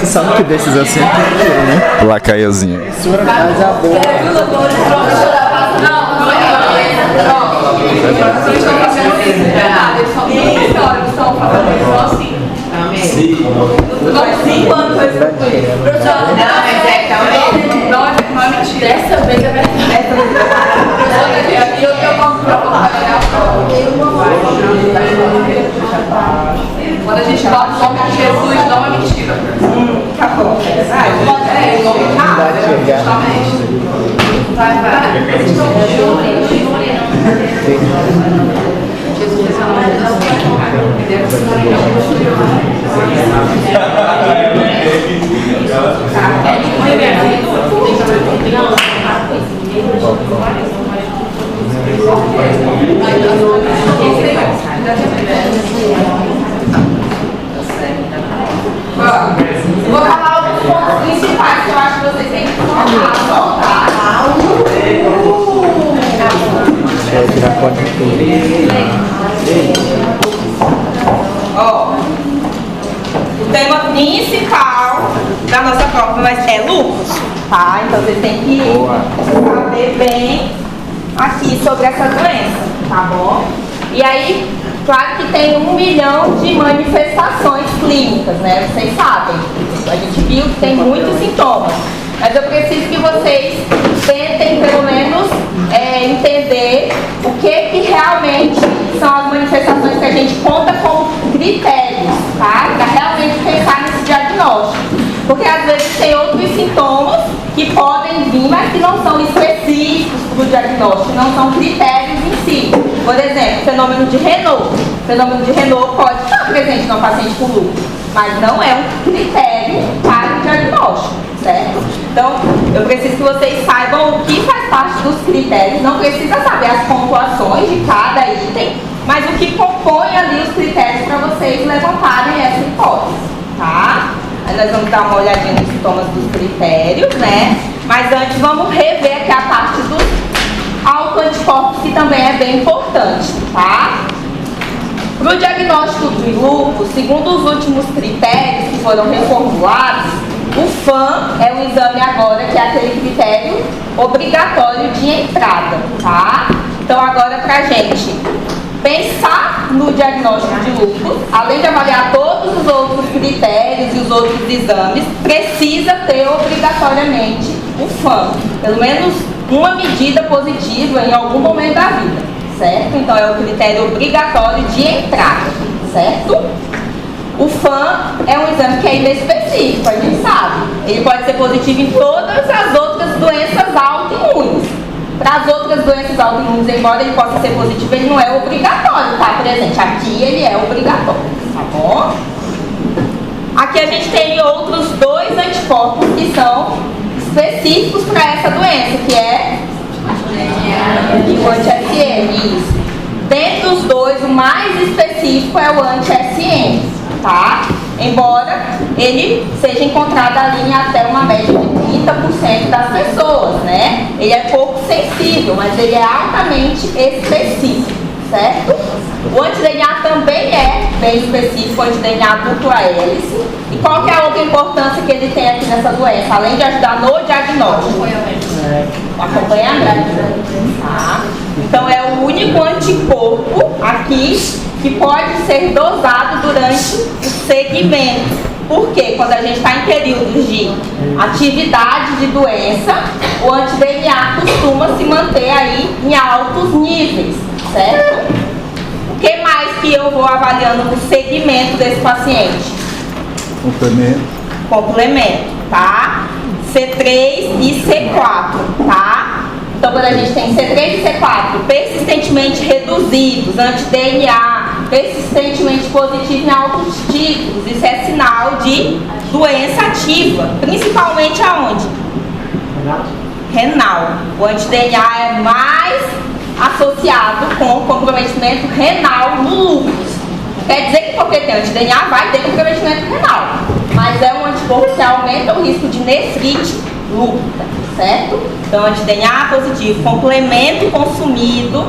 Tu sabe que desses assim tem que ter, né? Lacaiozinho. Professora, casa boa. Eles estão fazendo isso assim. Amém. 5 anos foi professor. Não, mas é que não é mentira. Dessa vez é verdade. E eu tenho uma prova para ganhar a prova. Quando a gente bota o nome de Jesus, não é mentira. Acabou. É o nome errado. Justamente. Vai. Jesus fez a nome vou falar alguns pontos principais que eu acho que vocês têm que colocar. Vou tirar foto de tudo. Ó, o tema principal da nossa prova é lúpus, tá? Então vocês têm que saber bem aqui sobre essa doença, tá bom? E aí, claro que tem 1 milhão de manifestações clínicas, né? Vocês sabem. A gente viu que tem muitos sintomas. Mas eu preciso que vocês tentem, pelo menos, entender o que realmente são as manifestações que a gente conta como critérios, tá? Para realmente pensar nesse diagnóstico. Porque às vezes tem outros sintomas que podem vir, mas que não são específicos para o diagnóstico, não são critérios em si. Por exemplo, fenômeno de Renault. O fenômeno de Renault pode estar presente no paciente com lúpus, mas não é um critério para o diagnóstico, certo? Então, eu preciso que vocês saibam o que faz parte dos critérios. Não precisa saber as pontuações de cada item, mas o que compõe ali os critérios para vocês levantarem essa hipótese, tá? Aí nós vamos dar uma olhadinha nos sintomas dos critérios, né? Mas antes vamos rever aqui a parte dos autoanticorpos, que também é bem importante, tá? Para o diagnóstico do lúpus, segundo os últimos critérios que foram reformulados, o FAM é um exame agora que é aquele critério obrigatório de entrada, tá? Então agora pra gente pensar no diagnóstico de lúpus, além de avaliar todos os outros critérios e os outros exames, precisa ter obrigatoriamente o FAM, pelo menos uma medida positiva em algum momento da vida, certo? Então é o critério obrigatório de entrada, certo? O FAM é um exame que é inespecífico, a gente sabe. Ele pode ser positivo em todas as outras doenças autoimunes. Para as outras doenças autoimunes, embora ele possa ser positivo, ele não é obrigatório estar presente. Aqui ele é obrigatório, tá bom? Aqui a gente tem outros 2 anticorpos que são específicos para essa doença, que é o anti-SM. Isso. Dentre os 2, o mais específico é o anti-SM, tá? Embora ele seja encontrado ali em até uma média de 30% das pessoas, né? Ele é pouco sensível, mas ele é altamente específico, certo? O anti-DNA também é bem específico, o anti-DNA dupla hélice. E qual que é a outra importância que ele tem aqui nessa doença, além de ajudar no diagnóstico? O acompanhamento. Tá? Então é o único anticorpo aqui que pode ser dosado durante o segmento. Porque quando a gente está em períodos de atividade de doença, o anti-DNA costuma se manter aí em altos níveis, certo? O que mais que eu vou avaliando no segmento desse paciente? Complemento, tá? C3 e C4, tá? Então, quando a gente tem C3 e C4 persistentemente reduzidos, anti-DNA persistentemente positivo em altos títulos, isso é sinal de doença ativa, principalmente aonde? Renal. O anti-DNA é mais associado com comprometimento renal no lúpus. Quer dizer que porque tem anti-DNA vai ter comprometimento renal, mas é um anticorpo que aumenta o risco de nefrite lúpica, certo? Então, anti-DNA positivo, complemento consumido,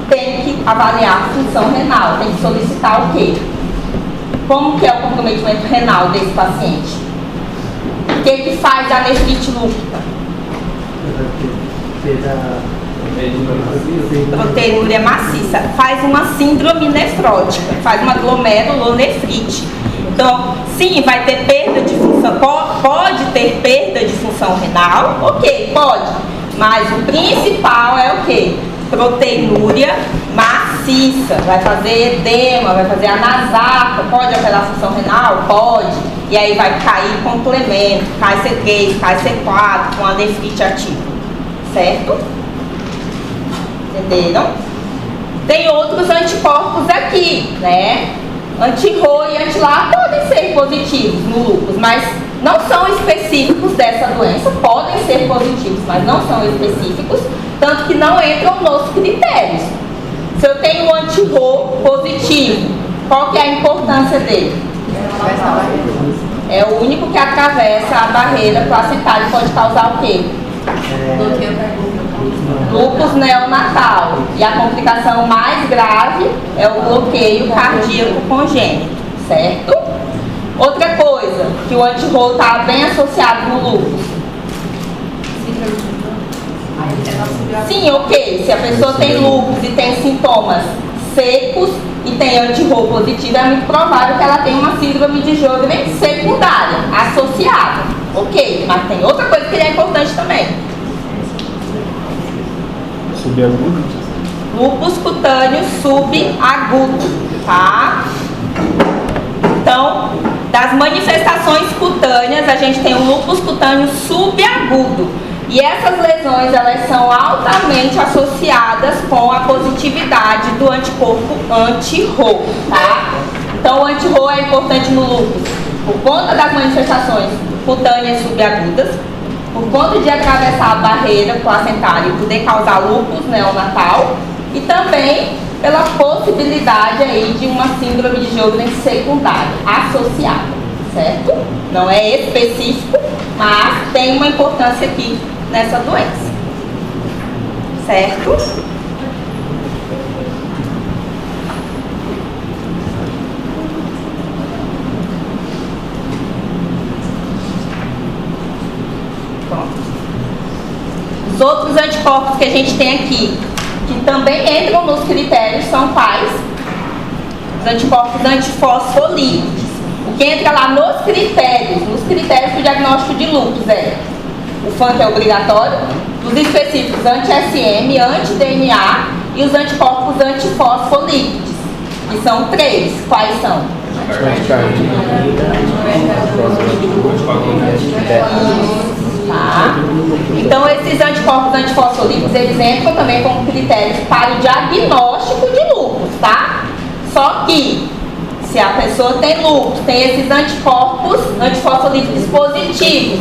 tem que avaliar a função renal, tem que solicitar o quê? Como que é o comprometimento renal desse paciente? O que faz a nefrite lúpica? Proteinúria maciça. Faz uma síndrome nefrótica, faz uma glomerulonefrite. Então, sim, vai ter perda de função, pode ter perda de função renal, ok, pode. Mas o principal é o quê? Proteinúria maciça. Vai fazer edema, vai fazer anasaca. Pode alterar a função renal? Pode. E aí vai cair complemento, cai C3, cai C4, com a nefrite ativa. Certo? Entenderam? Tem outros anticorpos aqui, né? Anti-Rho e anti-LA podem ser positivos no lúpus, mas não são específicos dessa doença. Podem ser positivos, mas não são específicos, tanto que não entram nos critérios. Se eu tenho um anti-Rho positivo, qual que é a importância dele? É o único que atravessa a barreira placentária e pode causar o quê? Lúpus neonatal. E a complicação mais grave é o bloqueio cardíaco congênito, certo? Outra coisa, que o anti-Rho está bem associado no lúpus. Sim, ok. Se a pessoa tem lúpus e tem sintomas secos e tem anti-Rho positivo, é muito provável que ela tenha uma síndrome de Sjögren secundária, associada. Ok, mas tem outra coisa que é importante também. Subagudo? Lúpus cutâneo subagudo, tá? Então, das manifestações cutâneas, a gente tem o lúpus cutâneo subagudo. E essas lesões, elas são altamente associadas com a positividade do anticorpo anti-Rho, tá? Então, o anti-Rho é importante no lúpus por conta das manifestações cutâneas subagudas, por conta de atravessar a barreira placentária e poder causar lúpus neonatal, e também pela possibilidade aí de uma síndrome de Sjögren secundária associada, certo? Não é específico, mas tem uma importância aqui nessa doença, certo? Os outros anticorpos que a gente tem aqui, que também entram nos critérios, são quais? Os anticorpos antifosfolípides. O que entra lá nos critérios do diagnóstico de lúpus é o FAN, que é obrigatório, os específicos anti-SM, anti-DNA e os anticorpos antifosfolípides, que são 3. Quais são? Tá? Então, esses anticorpos antifosfolípidos, eles entram também como critérios para o diagnóstico de lúpus, tá? Só que, se a pessoa tem lúpus, tem esses anticorpos antifosfolípidos positivos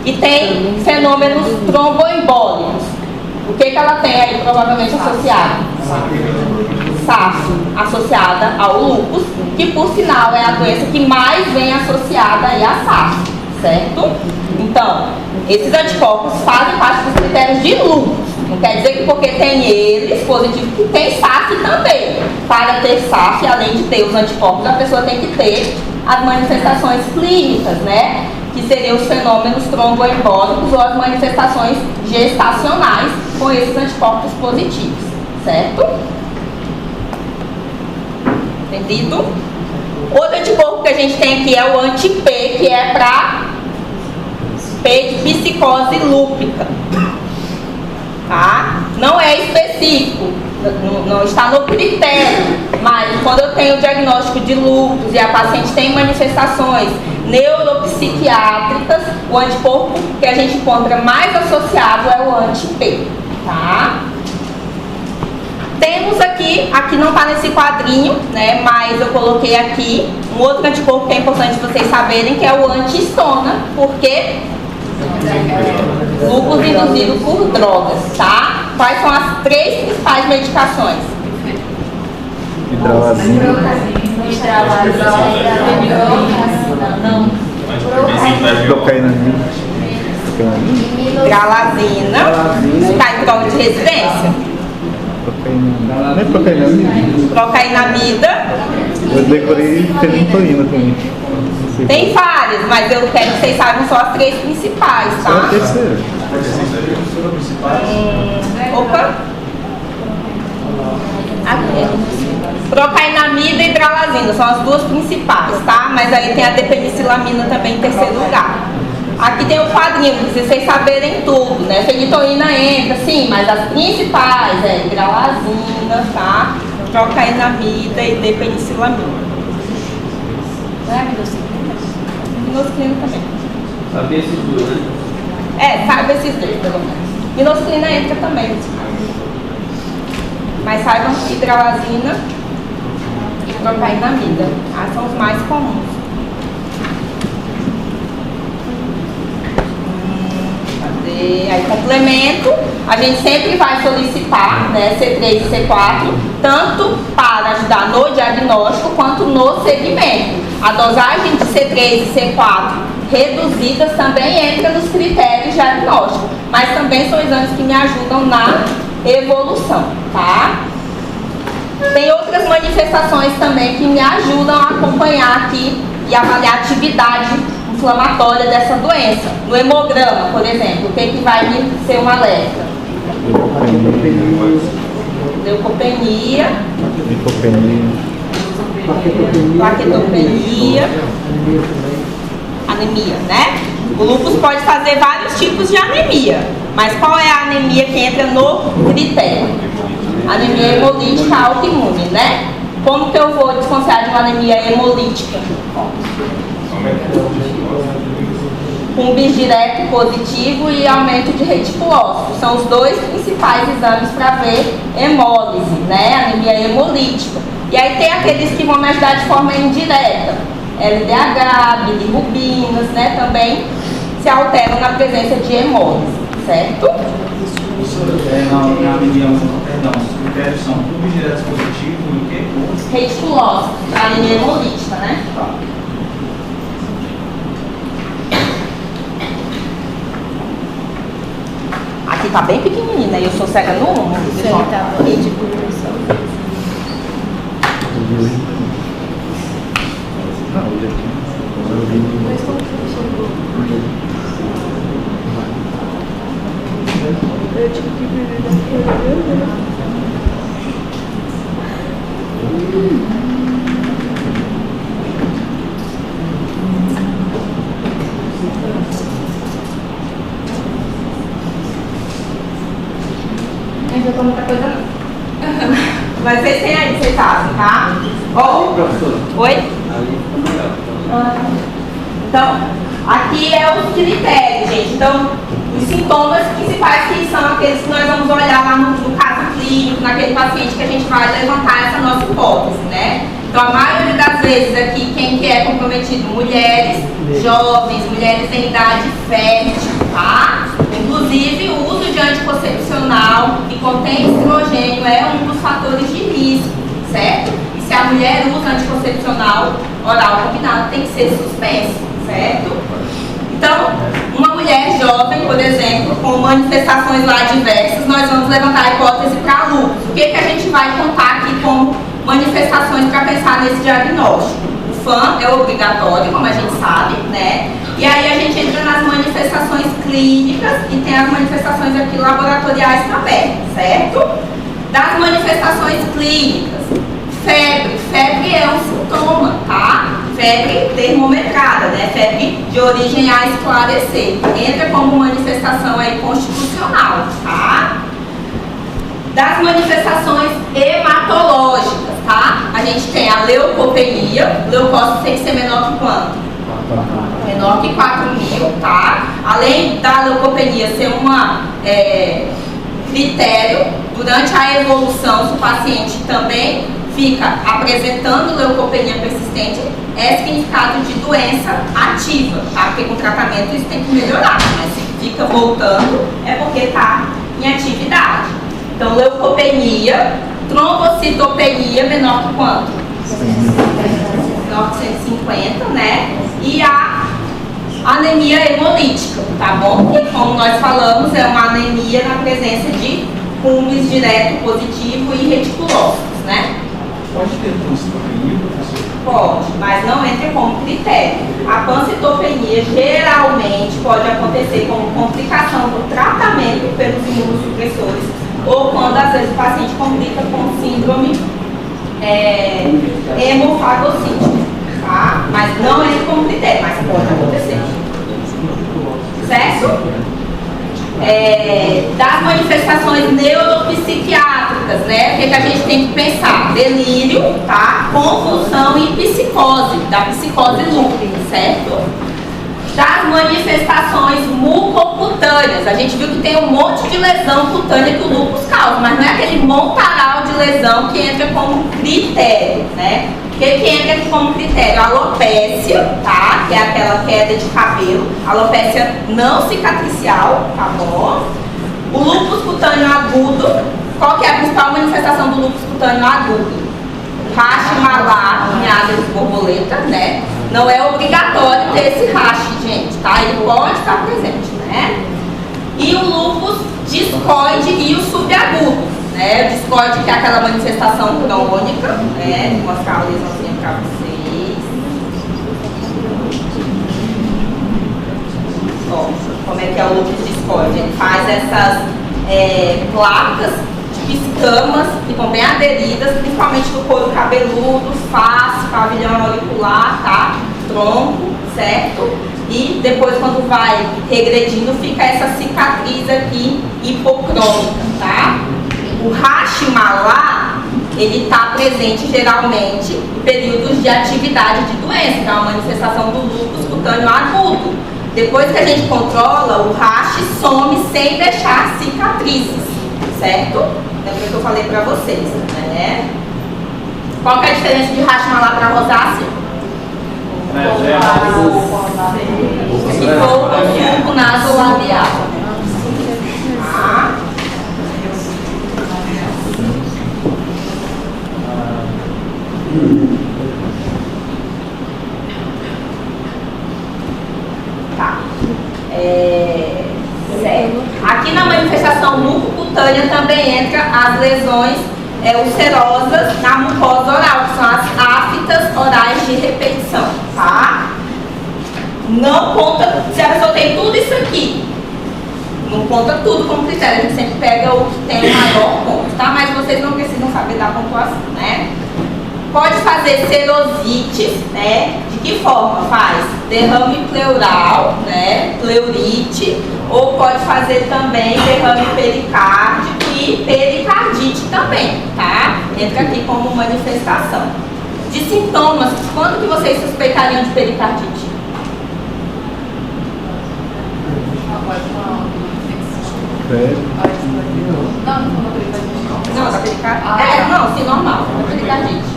e tem fenômenos tromboembólicos, o que ela tem aí provavelmente associado? SAF, associada ao lúpus, que por sinal é a doença que mais vem associada aí à SAF, certo? Então, esses anticorpos fazem parte dos critérios de lúpus. Não quer dizer que porque tem eles positivos, que tem SAF também. Para ter SAF, além de ter os anticorpos, a pessoa tem que ter as manifestações clínicas, né? Que seriam os fenômenos tromboembólicos ou as manifestações gestacionais com esses anticorpos positivos, certo? Entendido? Outro anticorpo que a gente tem aqui é o anti-P, que é para P de psicose lúpica, tá? Não é específico, não está no critério, mas quando eu tenho o diagnóstico de lúpus e a paciente tem manifestações neuropsiquiátricas, o anticorpo que a gente encontra mais associado é o anti-P, tá? Temos aqui não está nesse quadrinho, né, mas eu coloquei aqui um outro anticorpo que é importante vocês saberem, que é o anti-histona, porque lúpus induzido por drogas, tá? Quais são as 3 principais medicações? Hidralazina. Hidralazina. Está em prova de residência? Nem procainamida. Procainamida. Eu decorei fenitoína também. Tem vários. várias, mas eu quero que vocês saibam só as 3 principais, Só a tá? terceira. Opa! Procainamida e hidralazina são as 2 principais, tá? Mas aí tem a depenicilamina também em terceiro lugar. Aqui tem o quadrinho, pra vocês saberem tudo, né? Fenitoína entra, sim, mas as principais é hidralazina, tá? Procainamida e depenicilamina. Não é minoxidilina? Minoxidilina também. Sabia esses dois, né? Saiba esses 2, pelo menos. Minoxidilina entra também. Mas saibam que hidralazina e procainamida, tá? São os mais comuns. Aí, complemento, a gente sempre vai solicitar, né, C3 e C4, tanto para ajudar no diagnóstico quanto no segmento. A dosagem de C3 e C4 reduzidas também entra nos critérios diagnósticos, mas também são exames que me ajudam na evolução, tá? Tem outras manifestações também que me ajudam a acompanhar aqui e avaliar a atividade inflamatória dessa doença. No hemograma, por exemplo, o que vai me ser um alerta? Leucopenia, plaquetopenia, anemia, né? O lúpus pode fazer vários tipos de anemia, mas qual é a anemia que entra no critério? Anemia hemolítica autoimune, né? Como que eu vou desconfiar de uma anemia hemolítica? Com bis direto positivo e aumento de reticulócitos. São os 2 principais exames para ver hemólise, né? Anemia hemolítica. E aí tem aqueles que vão me ajudar de forma indireta. LDH, bilirrubinas, né? Também se alteram na presença de hemólise, certo? Na anemia, perdão, os critérios são tubos diretos positivos e o quê? Reticulócitos, a anemia hemolítica, né? Tá. Aqui tá bem pequenininha, eu sou cega no 1. Não tô muita coisa não. Mas vocês têm aí, vocês sabem, tá? Ó, oi? Então, aqui é os critérios, gente. Então, os sintomas principais que são aqueles que nós vamos olhar lá no caso clínico, naquele paciente que a gente vai levantar essa nossa hipótese, né? Então, a maioria das vezes aqui, quem que é comprometido? Mulheres jovens, mulheres em idade fértil, tá? Inclusive, o uso de anticoncepcional que contém estrogênio é um dos fatores de risco, certo? E se a mulher usa anticoncepcional oral combinado, tem que ser suspenso, certo? Então, uma mulher jovem, por exemplo, com manifestações lá diversas, nós vamos levantar a hipótese para lúpus. O que a gente vai contar aqui como manifestações para pensar nesse diagnóstico? O FAM é obrigatório, como a gente sabe, né? E aí a gente entra nas manifestações clínicas e tem as manifestações aqui laboratoriais também, certo? Das manifestações clínicas, febre é um sintoma, tá? Febre termometrada, né? Febre de origem a esclarecer. Entra como manifestação aí constitucional, tá? Das manifestações hematológicas, tá? A gente tem a leucopenia, leucócito tem que ser menor que quanto? Menor que 4.000, tá? Além da leucopenia ser uma critério, durante a evolução, se o paciente também fica apresentando leucopenia persistente, é significado de doença ativa, tá? Porque com tratamento isso tem que melhorar, mas se fica voltando é porque está em atividade. Então, leucopenia, trombocitopenia menor que quanto? 950, né? E a anemia hemolítica, tá bom? Que, como nós falamos, é uma anemia na presença de cumes direto positivo e reticulócitos, né? Pode ter trombocitopenia, professor? Pode, mas não entra como critério. A pancitopenia geralmente pode acontecer como complicação do tratamento pelos imunossupressores ou quando às vezes o paciente complica com síndrome hemofagocítica, tá? Mas não entra como critério, mas pode acontecer. Certo? Das manifestações neuropsiquiátricas, né? O que a gente tem que pensar? Delírio, tá? Convulsão e psicose, da psicose lúpica, certo? Das manifestações mucocutâneas, a gente viu que tem um monte de lesão cutânea que o lúpus causa, mas não é aquele montaral de lesão que entra como critério, né? O que entra aqui como critério? Alopécia, tá? Que é aquela queda de cabelo. Alopécia não cicatricial, tá bom? O lúpus cutâneo agudo. Qual que é a principal manifestação do lúpus cutâneo agudo? Rache malar em asas de borboleta, né? Não é obrigatório ter esse rache, gente, tá? Ele pode estar presente, né? E o lúpus discoide e o subagudo. O discoide, que é aquela manifestação crônica, né? Vou mostrar a lesãozinha para vocês. Ó, como é que é o lúpus discoide? Ele faz essas placas de escamas que estão bem aderidas, principalmente do couro cabeludo, face, pavilhão auricular, tá? Tronco, certo? E depois, quando vai regredindo, fica essa cicatriz aqui hipocrônica, tá? O rache malar, ele está presente geralmente em períodos de atividade de doença, que é uma manifestação do lúpus cutâneo agudo. Depois que a gente controla, o rache some sem deixar cicatrizes, certo? Lembra que eu falei para vocês, né? Qual que é a diferença de rache malar para rosácea? Se for o bulbo nasolabial. Tá? Tá. Certo. Aqui na manifestação mucocutânea também entra as lesões ulcerosas na mucosa oral, que são as aftas orais de repetição, tá? Não conta, se a pessoa tem tudo isso aqui, não conta tudo como critério, a gente sempre pega o que tem o maior ponto, tá? Mas vocês não precisam saber da pontuação, né? Pode fazer serosites, né? De que forma faz? Derrame pleural, né? Pleurite, ou pode fazer também derrame pericárdico e pericardite também, tá? Entra aqui como manifestação. De sintomas, quando que vocês suspeitariam de pericardite? Não, da pericardite. Não, sim, normal. Pericardite.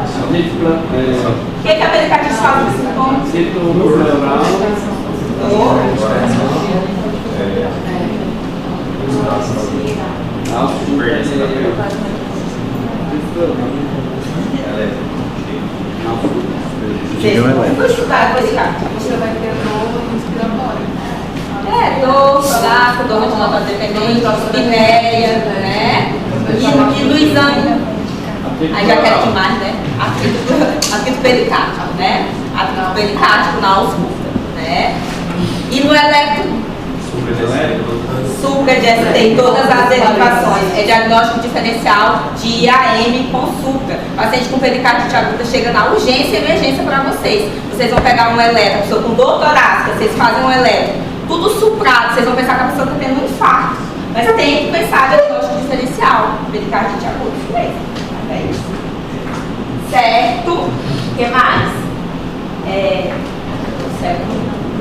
O que a pericardite faz com sintomas? Vou estudar pericardite. Dor, fraco, dor de nota dependente, espinéia, né? E no exame, aí já quero demais, né? Atrito pericárdico, né? Atrito pericárdico na ausculta, né? E no eletro, supra de ST, todas as derivações, é diagnóstico diferencial de IAM com supra. Paciente com pericardite aguda chega na urgência e emergência para vocês. Vocês vão pegar um eletro, a pessoa com dor torácica, vocês fazem um eletro, tudo suprado, vocês vão pensar que a pessoa está tendo um infarto. Mas tem que pensar no diagnóstico diferencial, pericardite aguda, isso mesmo. Tá bem? Certo? O que mais?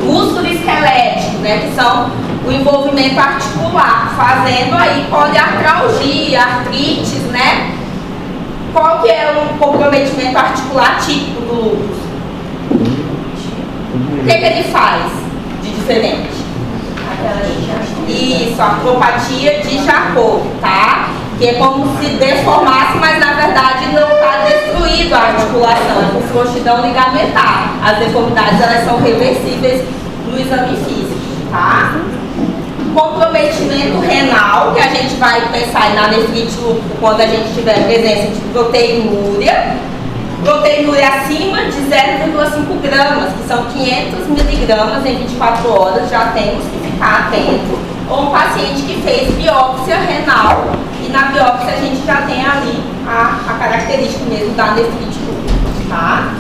Músculo esquelético, né? Que são o envolvimento articular, fazendo aí poliartralgia, artrites, né? Qual que é o comprometimento articular típico do lúpus? O que ele faz de diferente? Isso, a artropatia de Charcot, tá? Que é como se deformasse, mas na verdade não está destruído a articulação, é por frouxidão ligamentar. As deformidades, elas são reversíveis no exame físico, tá? Comprometimento renal, que a gente vai pensar na nefrite lúpica quando a gente tiver presença de proteinúria. proteinúria acima de 0,5 gramas, que são 500 miligramas em 24 horas, já temos que ficar atento. Ou um paciente que fez biópsia renal, e na biópsia a gente já tem ali a característica mesmo da nefrite lúpica, tá?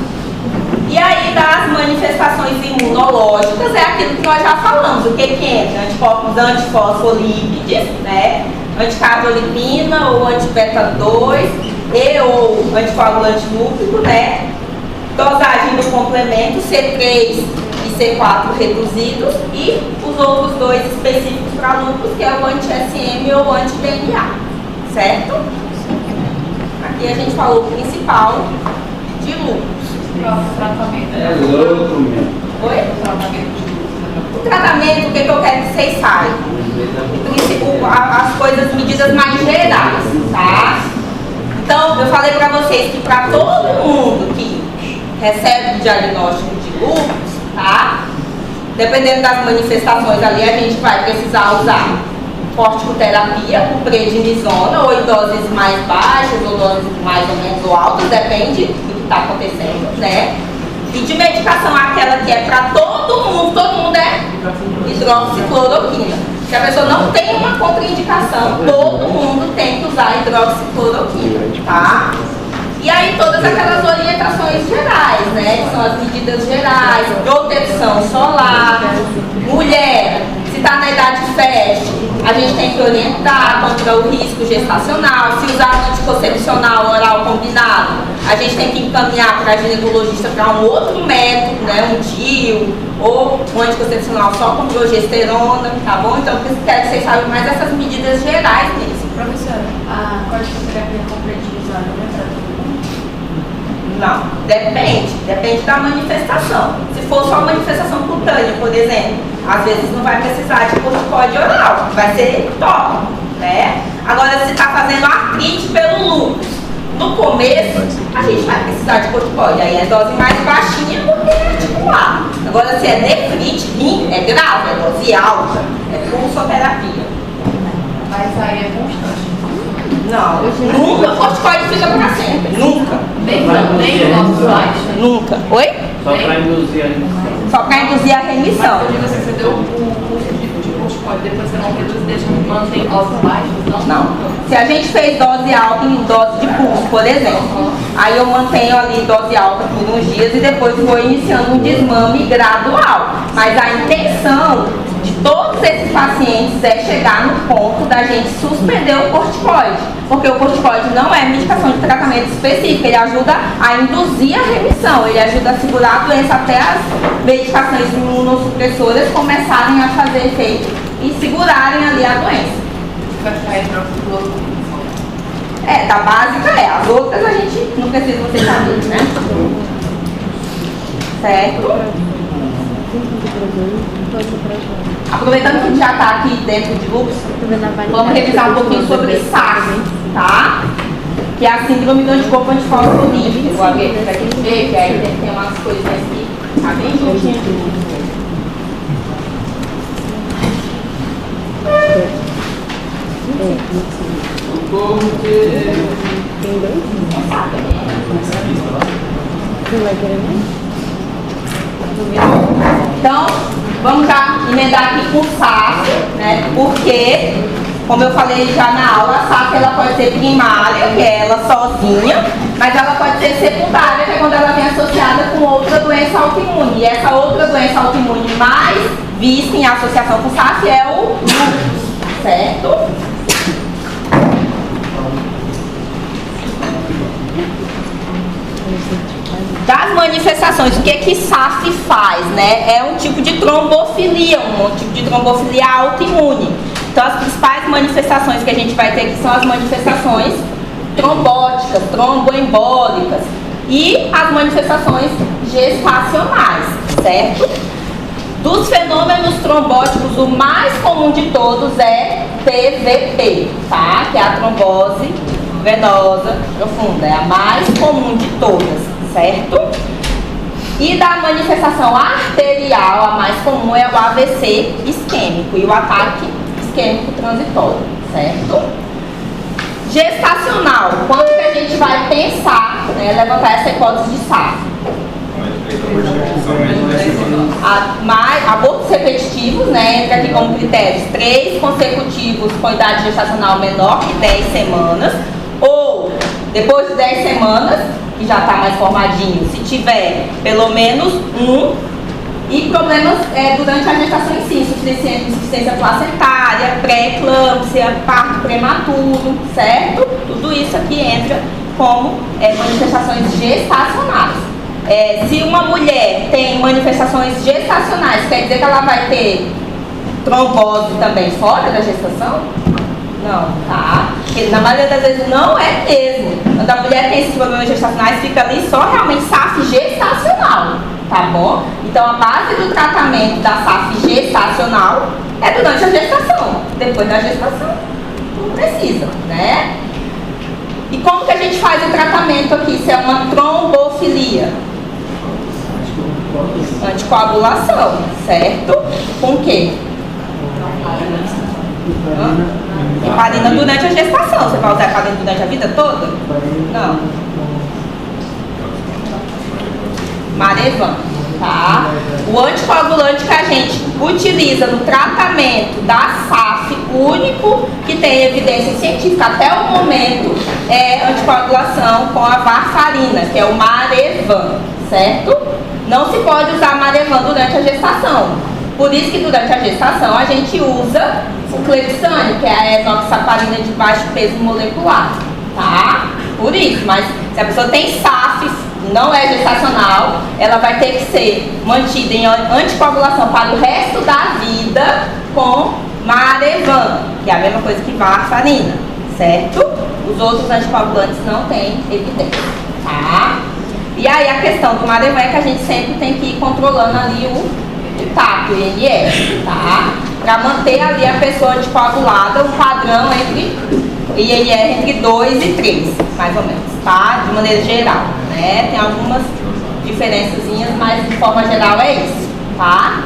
E aí, das manifestações imunológicas, é aquilo que nós já falamos. O que entra? Anticorpos antifosfolípides, né? Anticardiolipina ou antibeta-2 e ou anticoagulante lúpico, né? Dosagem do complemento C3 e C4 reduzidos e os outros dois específicos para lúpus, que é o anti-SM ou anti-DNA, certo? Aqui a gente falou o principal de lúpus. Tratamento. É louco mesmo. Oi? O tratamento, o que eu quero que vocês saibam? As coisas, medidas mais gerais, tá? Então, eu falei pra vocês que para todo mundo que recebe o diagnóstico de lúpus, tá? Dependendo das manifestações ali, a gente vai precisar usar corticoterapia com prednisona, ou em doses mais baixas, ou doses mais ou menos altas, depende do que está acontecendo, né? E de medicação, aquela que é para todo mundo é hidroxicloroquina. Se a pessoa não tem uma contraindicação, todo mundo tem que usar hidroxicloroquina, tá? E aí todas aquelas orientações gerais, né? Que são as medidas gerais, proteção solar, mulher, se está na idade fértil, a gente tem que orientar contra o risco gestacional. Se usar anticoncepcional oral combinado, a gente tem que encaminhar para a ginecologista para um outro método, né? Um DIU ou um anticoncepcional só com progesterona, tá bom? Então eu quero que vocês saibam mais essas medidas gerais mesmo. Professora, a corticoterapia com prednisona não é para todo mundo? Não, depende da manifestação. Se for só manifestação cutânea, por exemplo, às vezes não vai precisar de corticoide oral, vai ser tópico, né? Agora, se está fazendo artrite pelo lúpus, no começo, a gente vai precisar de corticoide, aí é dose mais baixinha porque é articular. Agora, se é nefrite, é grave, é dose alta, é pulsoterapia. Mas aí é constante. Não, nunca o corticoide fica para sempre, nunca. Nem nossos baixos. Nunca. Oi? Só para induzir a remissão. Só para induzir a remissão. Mas eu digo assim, você deu o curso de corticoide, depois você não reduz, deixa mantém doses baixas, não? Não. Se a gente fez dose alta em dose de pulso, por exemplo, aí eu mantenho ali dose alta por uns dias e depois vou iniciando um desmame gradual. Mas a intenção de todos esses pacientes é chegar no ponto da gente suspender o corticoide, porque o corticoide não é medicação de tratamento específico, ele ajuda a induzir a remissão, ele ajuda a segurar a doença até as medicações imunossupressoras começarem a fazer efeito e segurarem ali a doença. Vai ficar hidroxicloroquina. Da básica as outras a gente não precisa você saber, né? Certo? Aproveitando que a gente já está aqui dentro de lúpus, vamos revisar um pouquinho sobre SARS, tá? Que é a síndrome do anticorpo antifosfolípico. Vou abrir aqui pra gente ver, que aí tem umas coisinhas aqui, tá bem juntinho de lúpus mesmo. Então, vamos já emendar aqui com SAF, né? Porque, como eu falei já na aula, a SAF ela pode ser primária, que é ela sozinha, mas ela pode ser secundária, que é quando ela vem associada com outra doença autoimune. E essa outra doença autoimune mais vista em associação com SAF é o lúpus, certo? Das manifestações, o que SAF faz, né? É um tipo de trombofilia, um tipo de trombofilia autoimune. Então, as principais manifestações que a gente vai ter aqui são as manifestações trombóticas, tromboembólicas e as manifestações gestacionais, certo? Dos fenômenos trombóticos, o mais comum de todos é TVP, tá? Que é a trombose venosa profunda, é a mais comum de todas, certo? E da manifestação arterial, a mais comum é o AVC isquêmico e o ataque isquêmico transitório, certo? Gestacional, quando que a gente vai pensar, né, levantar essa hipótese de SAF? Abortos repetitivos, né, entra aqui como critérios 3 consecutivos com idade gestacional menor que 10 semanas, ou depois de 10 semanas, que já está mais formadinho, se tiver pelo menos um, e problemas durante a gestação em si, insuficiência placentária, pré-eclâmpsia, parto prematuro, certo? Tudo isso aqui entra como manifestações gestacionais. Se uma mulher tem manifestações gestacionais, quer dizer que ela vai ter trombose também fora da gestação? Não, tá? Porque na maioria das vezes não é mesmo. Quando a mulher tem esses problemas gestacionais, fica ali só realmente SAF gestacional, tá bom? Então a base do tratamento da SAF gestacional é durante a gestação. Depois da gestação, não precisa, né? E como que a gente faz o tratamento aqui? Se é uma trombofilia? Anticoagulação, certo? Com o quê? Heparina durante a gestação. Você vai usar heparina durante a vida toda? Não. Marevan, tá? O anticoagulante que a gente utiliza no tratamento da SAF, o único que tem evidência científica até o momento é anticoagulação com a varfarina, que é o Marevan, certo? Não se pode usar Marevan durante a gestação. Por isso que durante a gestação a gente usa o clexane, que é a enoxaparina de baixo peso molecular, tá? Por isso, mas se a pessoa tem SAF, não é gestacional, ela vai ter que ser mantida em anticoagulação para o resto da vida com Marevan, que é a mesma coisa que varfarina, certo? Os outros anticoagulantes não têm evidência, tá? E aí a questão do Marevan é que a gente sempre tem que ir controlando ali o TAP, o INR, tá? Para manter ali a pessoa anticoagulada, um padrão entre INR entre 2 e 3, mais ou menos, tá? De maneira geral, né? Tem algumas diferençazinhas, mas de forma geral é isso, tá?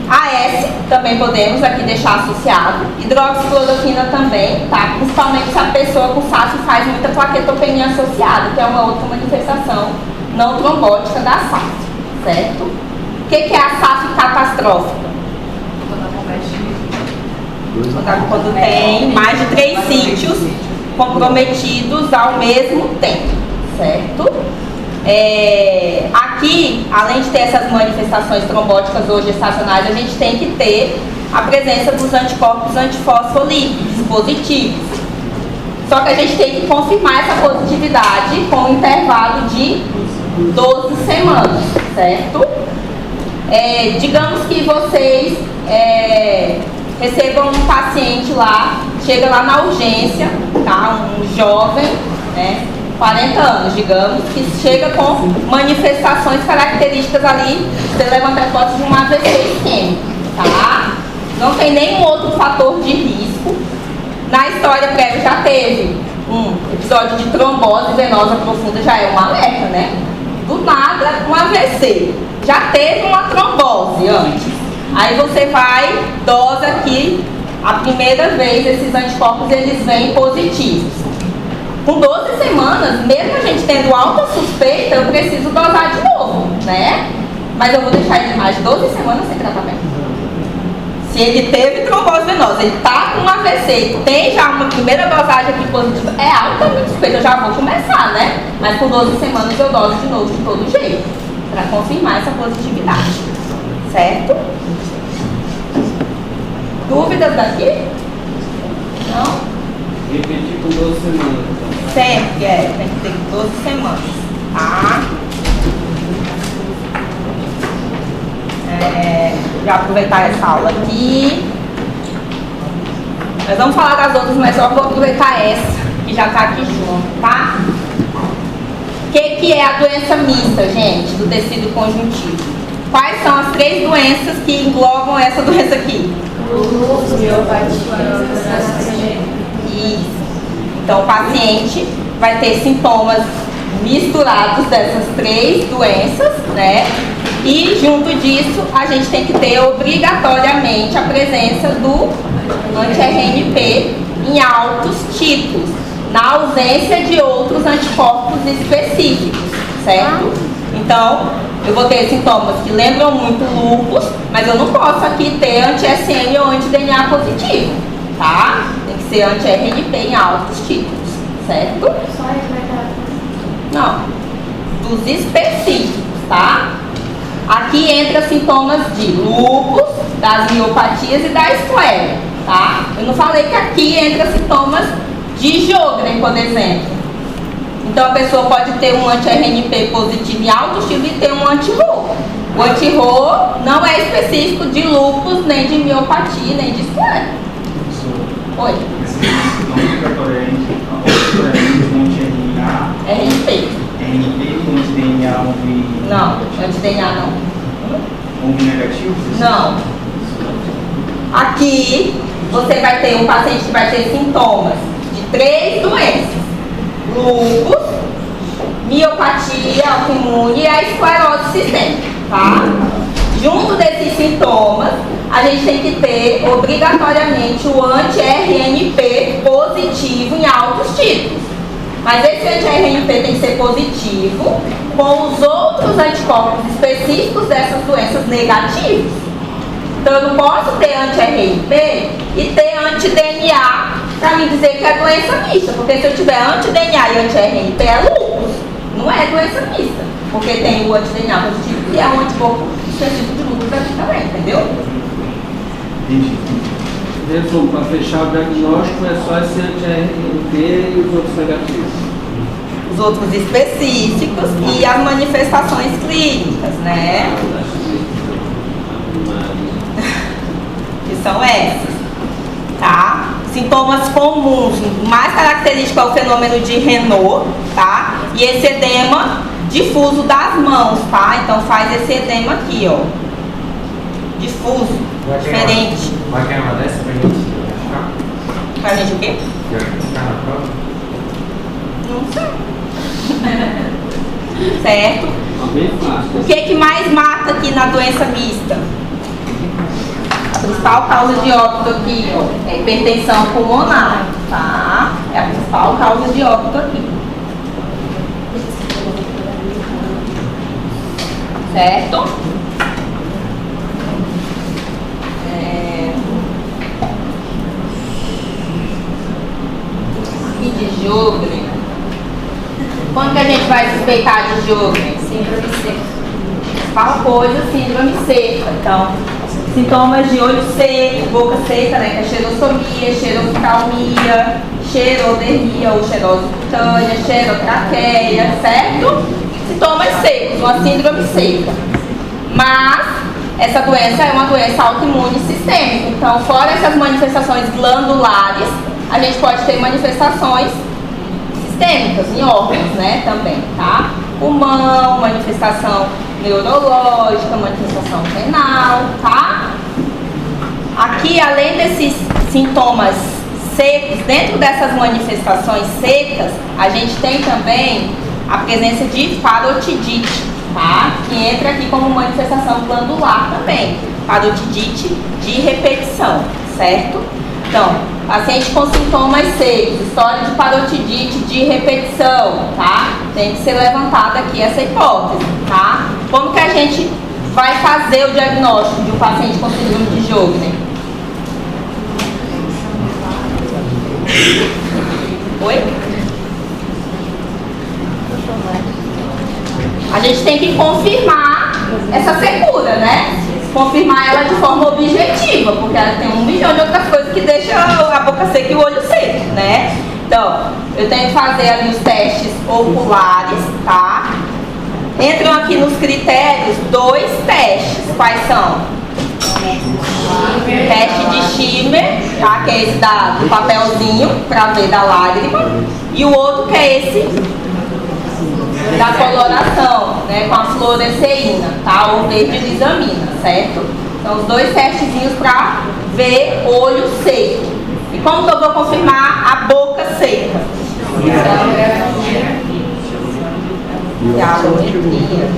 AS também podemos aqui deixar associado, hidroxicloroquina também, tá? Principalmente se a pessoa com SAF faz muita plaquetopenia associada, que é uma outra manifestação não trombótica da SAF, certo? O que é a SAF catastrófica? Quando tem mais de 3 sítios comprometidos ao mesmo tempo, certo? Aqui, além de ter essas manifestações trombóticas ou gestacionais, a gente tem que ter a presença dos anticorpos antifosfolípidos positivos. Só que a gente tem que confirmar essa positividade com um intervalo de 12 semanas, certo? Digamos que vocês recebam um paciente lá, chega lá na urgência, tá? Um jovem, né? 40 anos, digamos, que chega com manifestações características ali, você levanta a hipótese de um AVC isquêmico, tá? Não tem nenhum outro fator de risco. Na história prévia já teve um episódio de trombose venosa profunda, já é um alerta, né? Do nada, um AVC. Já teve uma trombose antes. Aí você vai, dosa aqui, a primeira vez esses anticorpos eles vêm positivos. Com 12 semanas, mesmo a gente tendo alta suspeita, eu preciso dosar de novo, né? Mas eu vou deixar ele mais de 12 semanas sem tratamento. Se ele teve trombose venosa, ele tá com AVC e tem já uma primeira dosagem aqui positiva, é altamente suspeita, eu já vou começar, né? Mas com 12 semanas eu doso de novo de todo jeito, para confirmar essa positividade, certo? Dúvidas daqui? Não? Repetir com 12 semanas. Sempre, tem que ter 12 semanas, tá? Já aproveitar essa aula aqui. Nós vamos falar das outras, mas só vou aproveitar essa, que já tá aqui junto, tá? O que é a doença mista, gente, do tecido conjuntivo? Quais são as 3 doenças que englobam essa doença aqui? Isso. Então, o paciente vai ter sintomas misturados dessas 3 doenças, né? E, junto disso, a gente tem que ter obrigatoriamente a presença do anti-RNP em altos títulos, na ausência de outros anticorpos específicos, certo? Então, eu vou ter sintomas que lembram muito lúpus, mas eu não posso aqui ter anti-SM ou anti-DNA positivo, tá? Tem que ser anti-RNP em altos títulos, certo? Só ele vai estar. Não, dos específicos, tá? Aqui entra sintomas de lúpus, das miopatias e da esclera, tá? Eu não falei que aqui entra sintomas de Sjögren, por exemplo. Então a pessoa pode ter um anti-RNP positivo em alto estilo e ter um anti-RO. O anti-RO não é específico de lúpus, nem de miopatia, nem de esclera. Oi. Não obrigatório é anti-RNA, RNP. RNP com anti-DNA Não, anti-DNA não. negativo? Não. Aqui você vai ter um paciente que vai ter sintomas de 3 doenças: lúpus, miopatia autoimune e a esclerose sistêmica, tá? Junto desses sintomas, a gente tem que ter obrigatoriamente o anti-RNP positivo em altos títulos. Mas esse anti-RNP tem que ser positivo com os outros anticorpos específicos dessas doenças negativos. Então eu não posso ter anti-RNP e ter anti-DNA para me dizer que é doença mista, porque se eu tiver anti-DNA e anti-RNP é lúpus, não é doença mista, porque tem o anti-DNA positivo que é um anticorpo específico de lúpus aqui também, entendeu? Entendi. Resumo, para fechar o diagnóstico é só esse anti-RNP e os outros negativos. Os outros específicos e as manifestações clínicas, né? Que são essas, tá? Sintomas comuns, o mais característico é o fenômeno de Raynaud, tá? E esse edema difuso das mãos, tá? Então faz esse edema aqui, ó. Difuso, diferente. Vai ganhar uma dessa pra gente achar? Pra gente o quê? Ficar na prova? Não sei. Certo? Bem fácil. O que mais mata aqui na doença mista? A principal causa de óbito aqui, ó, é hipertensão pulmonar, tá? É a principal causa de óbito aqui. Certo? E de Sjögren. Quando que a gente vai suspeitar de Sjögren? Síndrome seca. Principal coisa, síndrome seca. Então, sintomas de olho seco, boca seca, né? Que é xerostomia, xeroftalmia, xerodermia ou xerose cutânea, xerotraqueia, certo? Sintomas secos, uma síndrome seca. Mas essa doença é uma doença autoimune sistêmica. Então, fora essas manifestações glandulares, a gente pode ter manifestações sistêmicas em órgãos, né? Também, tá? Pulmão, manifestação neurológica, manifestação renal, tá? Aqui, além desses sintomas secos, dentro dessas manifestações secas, a gente tem também a presença de parotidite, tá? Que entra aqui como manifestação glandular também, parotidite de repetição, certo? Então, paciente com sintomas secos, história de parotidite de repetição, tá? Tem que ser levantada aqui essa hipótese, tá? Como que a gente vai fazer o diagnóstico de um paciente com síndrome de Sjögren? Oi? A gente tem que confirmar essa secura, né? Confirmar ela de forma objetiva, porque ela tem 1 milhão de outras coisas que deixam a boca seca e o olho seco, né? Então, eu tenho que fazer ali os testes oculares, tá? Entram aqui nos critérios 2 testes. Quais são? Teste de Schirmer, tá? Que é esse do papelzinho pra ver da lágrima. E o outro que é esse da coloração, né, com a fluoresceína, tá? Ou verdelissamina, certo? São os 2 testezinhos para ver olho seco. E como que eu vou confirmar a boca seca? Cialometria.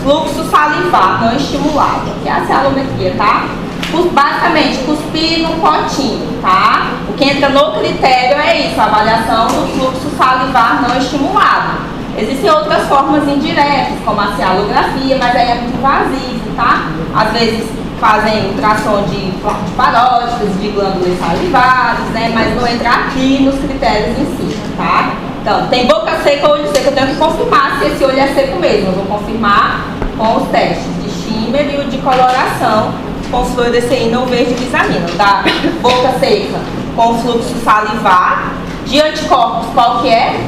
Fluxo salivar não estimulado, que é a cialometria, tá? basicamente, cuspir no potinho, tá? O que entra no critério é isso, a avaliação do fluxo salivar não estimulado. Existem outras formas indiretas, como a cialografia, mas aí é muito invasivo, tá? Às vezes fazem ultrassom de parótidas, de glândulas salivares, né? Mas não entra aqui nos critérios em si, tá? Então, tem boca seca ou olho seco, eu tenho que confirmar se esse olho é seco mesmo. Eu vou confirmar com os testes de shimmer e o de coloração com fluoresceína ou verde guisanina, tá? Boca seca com fluxo salivar. De anticorpos, qual que é?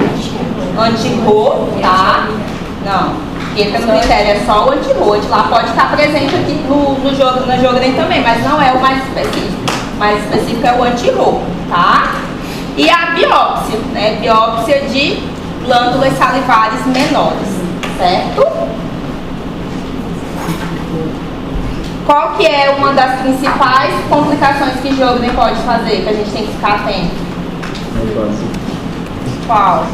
Anti-Rho, tá? Não, entra no critério, é só o anti-Rho. Lá pode estar presente aqui na Sjögren também, mas não é o mais específico. O mais específico é o anti-Rho, tá? E a biópsia, né? Biópsia de glândulas salivares menores, certo? Qual que é uma das principais complicações que Sjögren pode fazer, que a gente tem que ficar atento? Qual?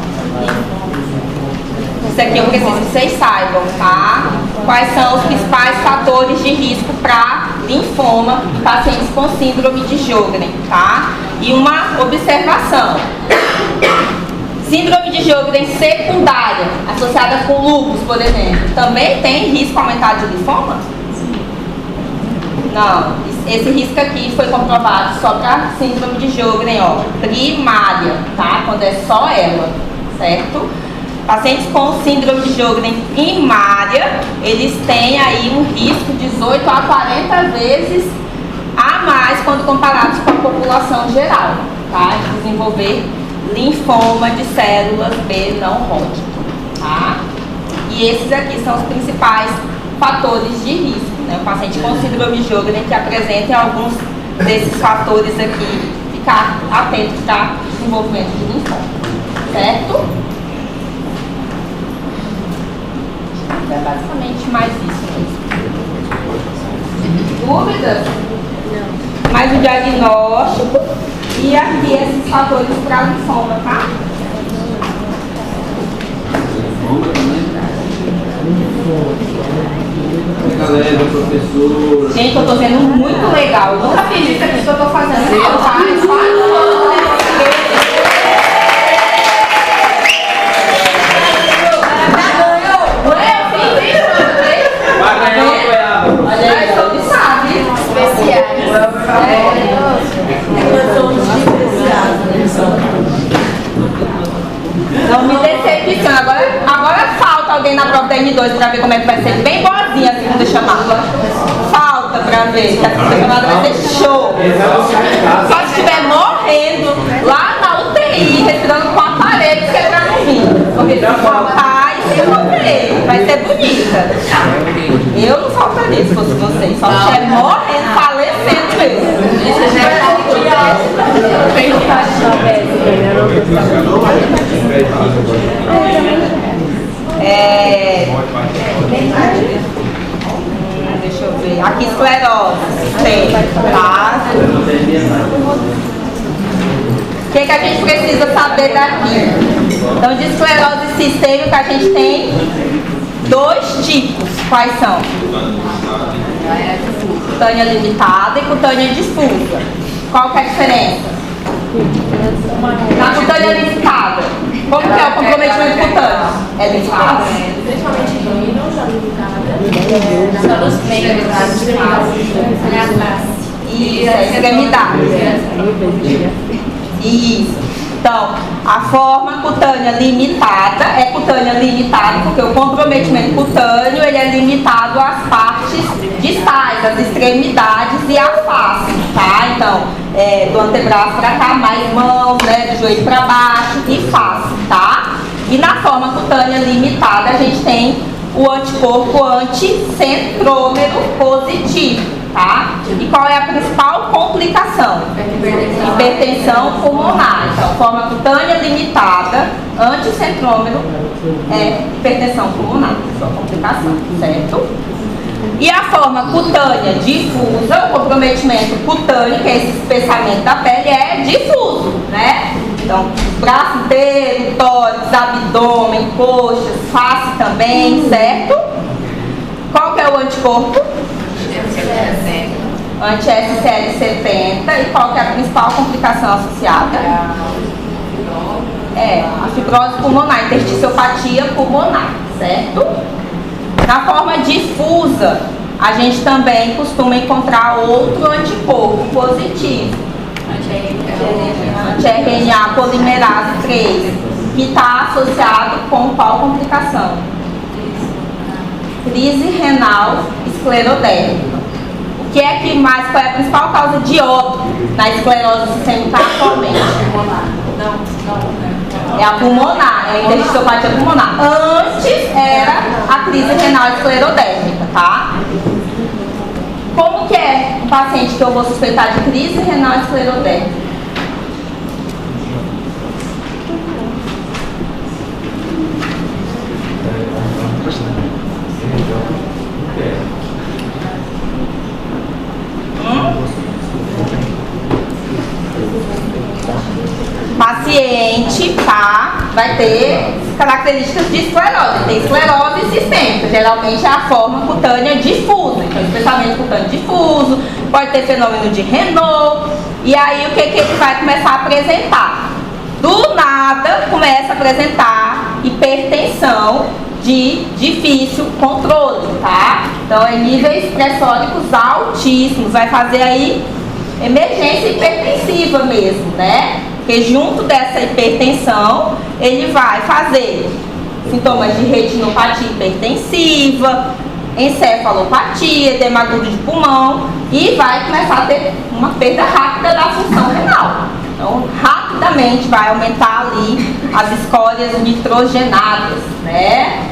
Isso aqui eu preciso que vocês saibam, tá? Quais são os principais fatores de risco para linfoma em pacientes com síndrome de Sjögren, tá? E uma observação. Síndrome de Sjögren secundária, associada com lúpus, por exemplo, também tem risco aumentado de linfoma? Não, esse risco aqui foi comprovado só para síndrome de Sjögren, ó, primária, tá? Quando é só ela, certo? Pacientes com síndrome de Sjögren primária, eles têm aí um risco de 18 a 40 vezes a mais quando comparados com a população geral, tá? De desenvolver linfoma de células B não Hodgkin, tá? E esses aqui são os principais fatores de risco, né? O paciente com síndrome de Sjögren que apresenta alguns desses fatores aqui, ficar atento para desenvolvimento de linfoma, certo? É basicamente mais isso mesmo. Dúvidas? Não. Mais o diagnóstico e aqui esses fatores para linfoma, tá? Galera, professor. Gente, eu tô vendo muito legal. Eu nunca fiz isso aqui que eu tô fazendo. Não, tá? Não me decepciona. Agora falta alguém na prova da N2 pra ver como é que vai ser. Bem boazinha a segunda chamada. Falta pra ver, que a segunda chamada vai ser show. Só se estiver morrendo lá na UTI, respirando com aparelho, que é pra não vir. Porque se faltar, isso eu vou ver. Vai ser bonita. Eu não faltaria se fosse vocês. Só se estiver morrendo, falecendo mesmo. Isso já é deixa eu ver. Aqui esclerose. Tem, tá? O que a gente precisa saber daqui? Então, de esclerose sistêmica a gente tem dois tipos. Quais são? Cutânea limitada e cutânea difusa. Qual que é a diferença? Na cutânea limitada, como que é o comprometimento cutâneo? É limitado? Principalmente rímel, já limitada. Só nos extremidades de face. Isso, é extremidade. Isso. Então, a forma cutânea limitada é cutânea limitada porque o comprometimento cutâneo ele é limitado às partes distais, às extremidades e à face, tá? Então, do antebraço para cá, mais mãos, né, do joelho para baixo e face, tá? E na forma cutânea limitada a gente tem o anticorpo anticentrómero positivo, tá? E qual é a principal complicação? Hipertensão pulmonar. Então, forma cutânea limitada, anticentrómero, hipertensão pulmonar, sua complicação, certo? E a forma cutânea difusa, o comprometimento cutâneo, que é esse espessamento da pele, é difuso, né? Então, braço inteiro, tórax, abdômen, coxas, face também, certo? Qual que é o anticorpo? anti-SCL70. E qual que é a principal complicação associada? A fibrose pulmonar, intersticiopatia pulmonar, certo? Na forma difusa, a gente também costuma encontrar outro anticorpo positivo, anti-RNA polimerase 3, que está associado com qual complicação? Crise renal esclerodérmica. O que é que mais, qual é a principal causa de óbito na esclerose sistêmica atualmente? É a pulmonar, é a intersticiopatia pulmonar. Antes era a crise renal esclerodérmica, tá? Como que é um paciente que eu vou suspeitar de crise renal esclerodérmica? Paciente, tá? Vai ter características de esclerose. Tem esclerose sistêmica, geralmente é a forma cutânea difusa, então especialmente cutâneo difuso, pode ter fenômeno de Renault. E aí o que ele vai começar a apresentar? Do nada começa a apresentar hipertensão de difícil controle, tá? Então é níveis pressóricos altíssimos, vai fazer aí emergência hipertensiva mesmo, né? Porque junto dessa hipertensão, ele vai fazer sintomas de retinopatia hipertensiva, encefalopatia, edema agudo de pulmão e vai começar a ter uma perda rápida da função renal. Então, rapidamente vai aumentar ali as escórias nitrogenadas, né?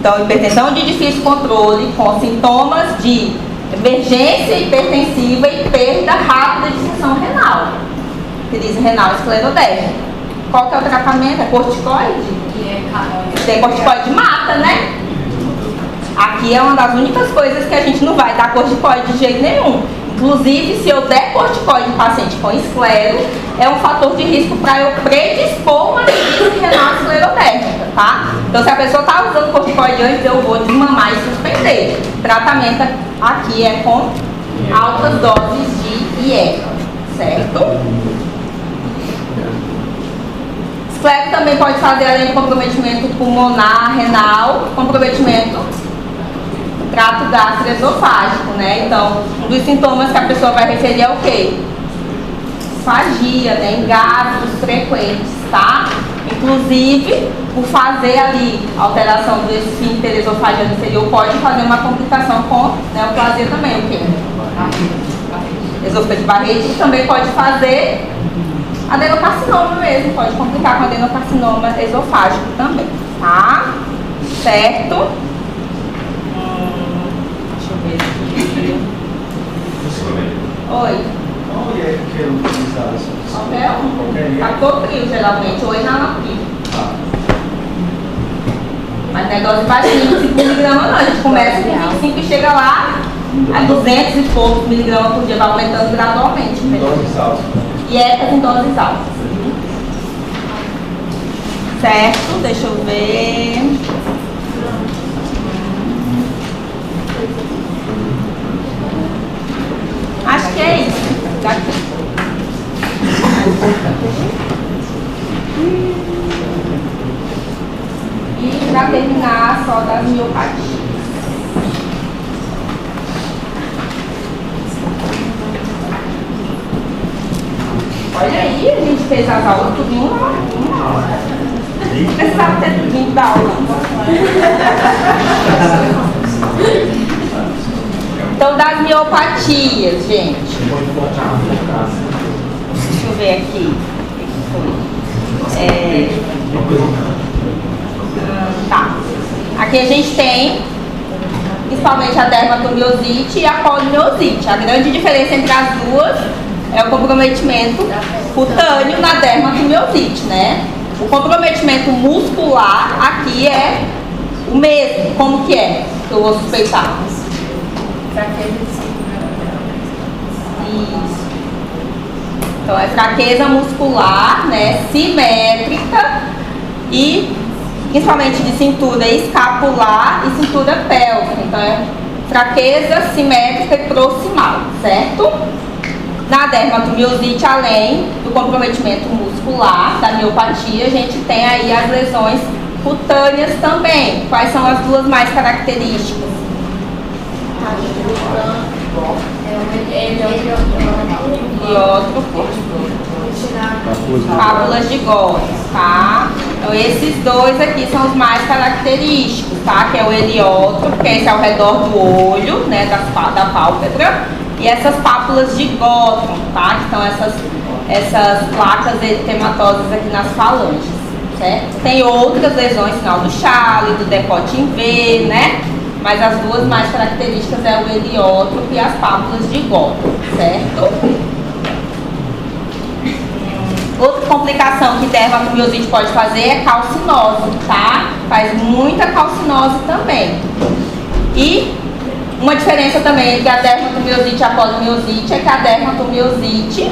Então, hipertensão de difícil controle com sintomas de emergência hipertensiva e perda rápida de função renal. Crise renal esclerodérmica. Qual que é o tratamento? É corticoide? Tem corticoide mata, né? Aqui é uma das únicas coisas que a gente não vai dar corticoide de jeito nenhum. Inclusive, se eu der corticoide em paciente com esclero, é um fator de risco para eu predispor uma crise renal esclerodérmica, tá? Então, se a pessoa está usando corticoide antes, eu vou desmamar e suspender. O tratamento aqui é com altas doses de IECA, certo? Esclero também pode fazer, além do comprometimento pulmonar, renal, comprometimento do trato gastroesofágico, né? Então, um dos sintomas que a pessoa vai referir é o quê? Fagia, né? Engasgos frequentes, tá? Inclusive, por fazer ali alteração do esfíncter esofageano inferior, pode fazer uma complicação com neoplasia também, o quê? Esôfago de Barrett, e também pode fazer adenocarcinoma mesmo, pode complicar com adenocarcinoma esofágico também, tá? Certo? Deixa eu ver aqui. Oi. Qual é que é utilizado? Qualquer um. Captopril, geralmente, ou enalapril. Mas negócio baixinho, 5 miligramas não. A gente começa com 25 e chega lá a 200 e poucos miligramas por dia, vai aumentando gradualmente. Doses altas. E é em doses altas. Certo, deixa eu ver. Acho que é isso. Daqui. E para terminar, só das miopatias. Olha aí, a gente fez as aulas tudo em uma hora. Não precisava ter vindo da aula. Então, das miopatias, gente. Deixa eu ver aqui. Tá. Aqui a gente tem principalmente a dermatomiosite e a polimiosite. A grande diferença entre as duas é o comprometimento cutâneo na dermatomiosite, né? O comprometimento muscular aqui é o mesmo. Como que é? Que eu vou suspeitar. Isso. Então é fraqueza muscular, né? Simétrica e principalmente de cintura escapular e cintura pélvica. Então é fraqueza simétrica e proximal, certo? Na dermatomiosite, além do comprometimento muscular, da miopatia, a gente tem aí as lesões cutâneas também. Quais são as duas mais características? Pápulas de Gottes, tá? Então esses dois aqui são os mais característicos, tá? Que é o heliótropo, que é esse ao redor do olho, né, da pálpebra, e essas pápulas de Gottron, tá? Que são essas placas eritematosas aqui nas falanges, certo? Tem outras lesões, sinal do Charlie, do decote em V, né? Mas as duas mais características é o heliótropo e as pápulas de Gottron, certo? Outra complicação que dermatomiosite pode fazer é calcinose, tá? Faz muita calcinose também. E uma diferença também entre a dermatomiosite e a polimiosite é que a dermatomiosite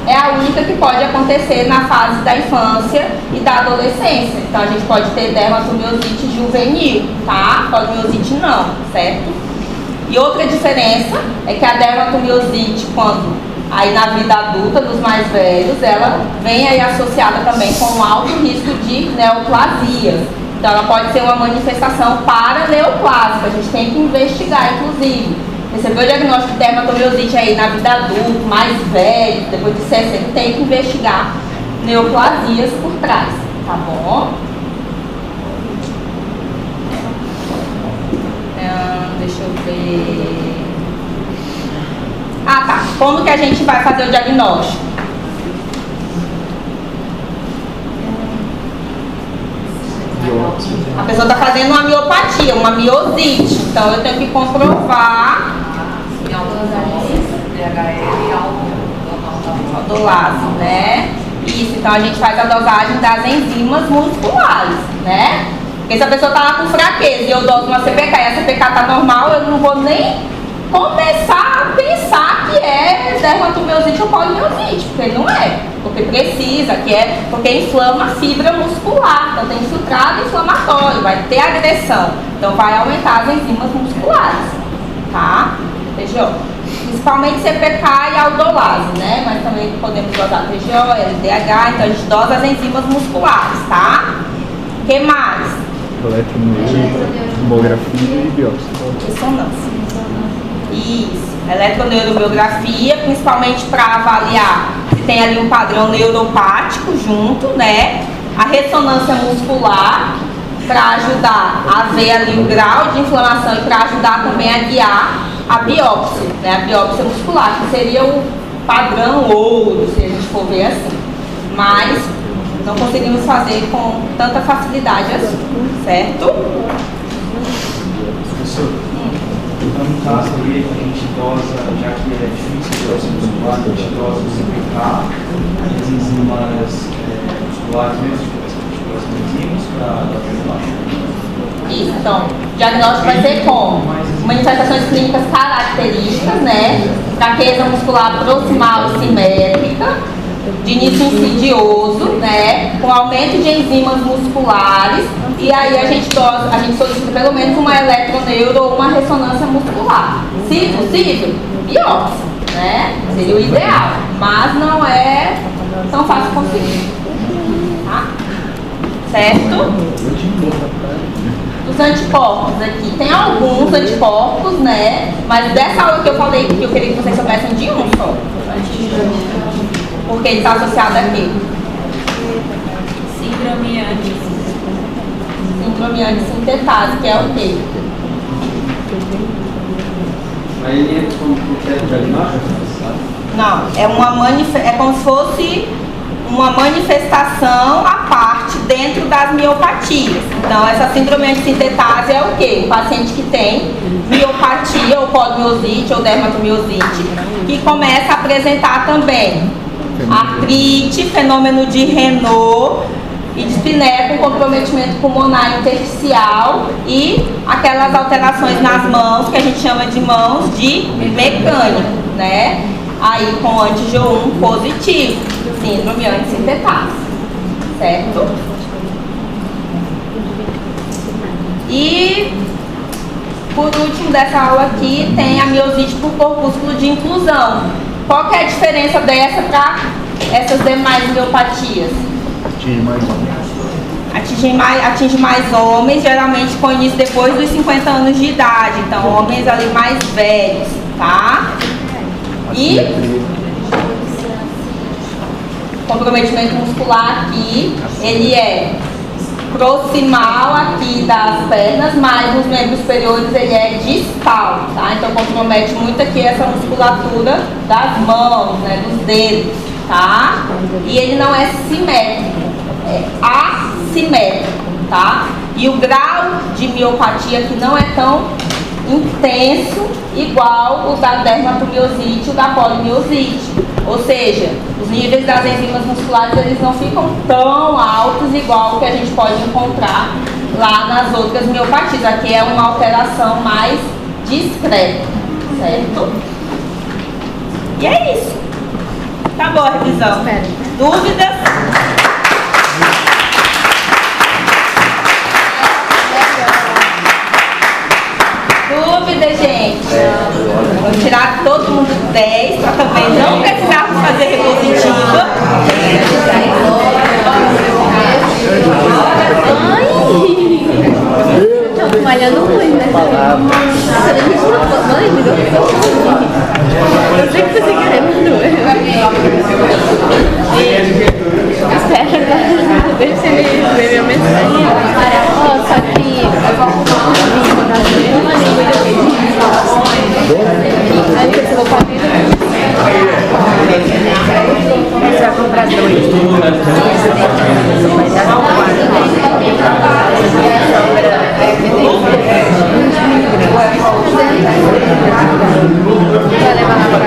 é a única que pode acontecer na fase da infância e da adolescência. Então a gente pode ter dermatomiosite juvenil, tá? Polimiosite não, certo? E outra diferença é que a dermatomiosite, quando aí na vida adulta dos mais velhos, ela vem aí associada também com um alto risco de neoplasias. Então ela pode ser uma manifestação paraneoplásica, a gente tem que investigar, inclusive. Recebeu o diagnóstico de dermatomiosite aí na vida adulta, mais velho, depois de 60, tem que investigar neoplasias por trás, tá bom? Deixa eu ver... Ah, tá. Como que a gente vai fazer o diagnóstico? A pessoa está fazendo uma miopatia, uma miosite. Então eu tenho que comprovar a dosagem, né? Isso, então a gente faz a dosagem das enzimas musculares, né? Porque se a pessoa está lá com fraqueza e eu doso uma CPK e a CPK está normal, eu não vou nem começar a pensar que é dermatomiosite ou polimiosite, porque não é, porque precisa, que é porque inflama a fibra muscular, então tem infiltrado inflamatório, vai ter agressão, então vai aumentar as enzimas musculares, tá? TGO. Principalmente CPK e aldolase, né? Mas também podemos dosar TGO, LDH, então a gente dosa as enzimas musculares, tá? O que mais? Eletroneurografia e biópsia. Ressonância. Isso, eletroneurobiografia, principalmente para avaliar se tem ali um padrão neuropático junto, né? A ressonância muscular, para ajudar a ver ali o grau de inflamação e para ajudar também a guiar a biópsia, né? A biópsia muscular, que seria o padrão ouro, se a gente for ver assim. Mas não conseguimos fazer com tanta facilidade assim, certo? Professor, então no caso ali a gente dosa, já que é difícil de dosa muscular, a gente dosa o CPK, as enzimas musculares mesmo, as enzimas para dar diagnóstico. Isso, então, o diagnóstico vai ser como? Manifestações clínicas características, né? Fraqueza muscular proximal e simétrica, de início insidioso, né? Com aumento de enzimas musculares, e aí a gente solicita pelo menos uma eletroneuro ou uma ressonância muscular. Se possível, biópsia, né? Seria o ideal, mas não é tão fácil conseguir, tá? Certo? Os anticorpos aqui, tem alguns anticorpos, né? Mas dessa aula que eu falei, que eu queria que vocês soubessem de um só. Porque ele está associado aqui. Síndrome antissintetase, que é o quê? Mas ele é como critério diagnóstico? Não, é como se fosse uma manifestação à parte dentro das miopatias. Então, essa síndrome antissintetase é o quê? Um paciente que tem miopatia, ou polimiosite, ou dermatomiosite, que começa a apresentar também artrite, fenômeno de Renault e dispneia com comprometimento pulmonar intersticial e aquelas alterações nas mãos, que a gente chama de mãos de mecânico, né? Aí com anti-G1 positivo, síndrome antissintetase, certo? E por último dessa aula aqui tem a miosite por corpúsculo de inclusão. Qual que é a diferença dessa para essas demais miopatias? Atinge mais homens, geralmente com início depois dos 50 anos de idade. Então, homens ali mais velhos, tá? E comprometimento muscular aqui, ele é proximal aqui das pernas, mas nos membros superiores ele é distal, tá? Então compromete muito aqui essa musculatura das mãos, né, dos dedos, tá? E ele não é simétrico, é assimétrico, tá? E o grau de miopatia aqui não é tão intenso igual o da dermatomiosite e o da polimiosite. Ou seja, os níveis das enzimas musculares eles não ficam tão altos igual o que a gente pode encontrar lá nas outras miopatias. Aqui é uma alteração mais discreta, certo? E é isso. Acabou a revisão. Dúvidas? Dúvida, gente? Vou tirar todo mundo 10 para também não precisar fazer repositiva. Tô malhando muito, né? Eu sei que você quer me doer. Espera, deixa ele ver minha mensagem. Ó, só que aí você vai comer. Você vai comprar 2. Vai levar lá pra...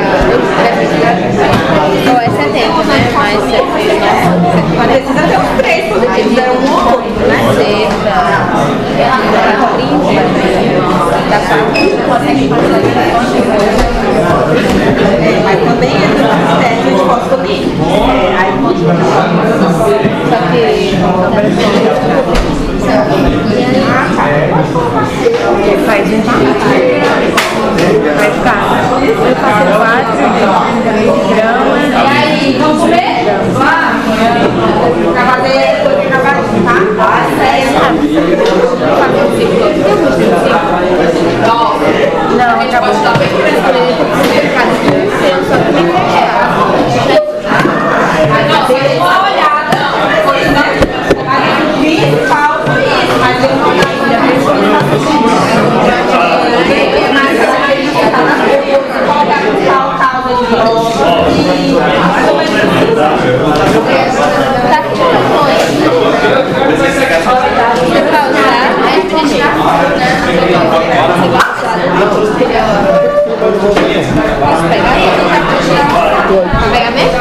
Ou é 70, né? Mas você Precisa ter uns 3, porque eles deram um ou outro, né? Sexta, Mas também entra no teste de fosfolípidos. Aí porque faz vai ficar. Eu faço 4 gramas. E aí, vamos comer? Vamos. Pra fazer trabalhinho, tá? Não, acabou. Só que me uma olhada, principal foi isso, mas eu não olhei Posso pegar? Pegar mesmo?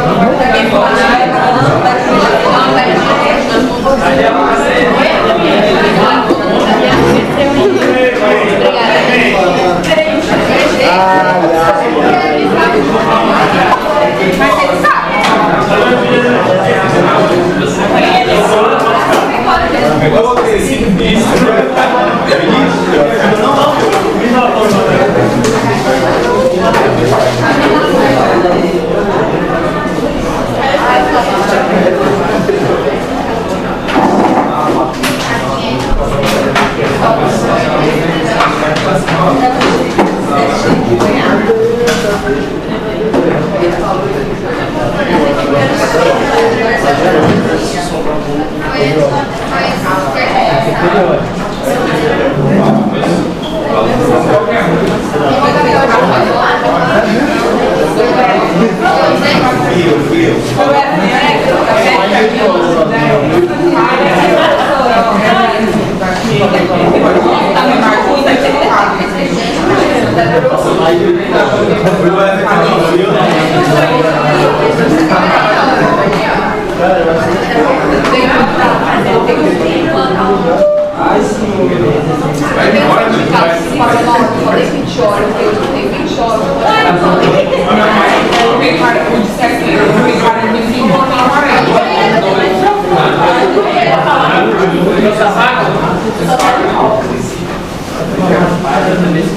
Essa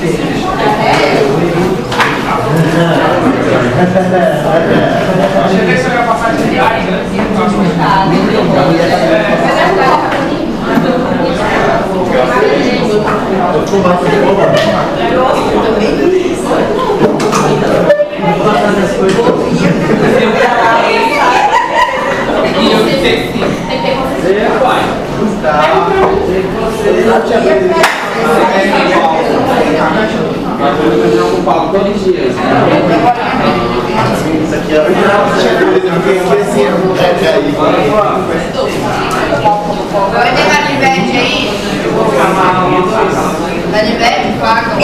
Achei que você ia passar de viagem, né? Eu falo todos os dias. Isso aqui é o original. Vai ter canivete aí? Canivete, faca, E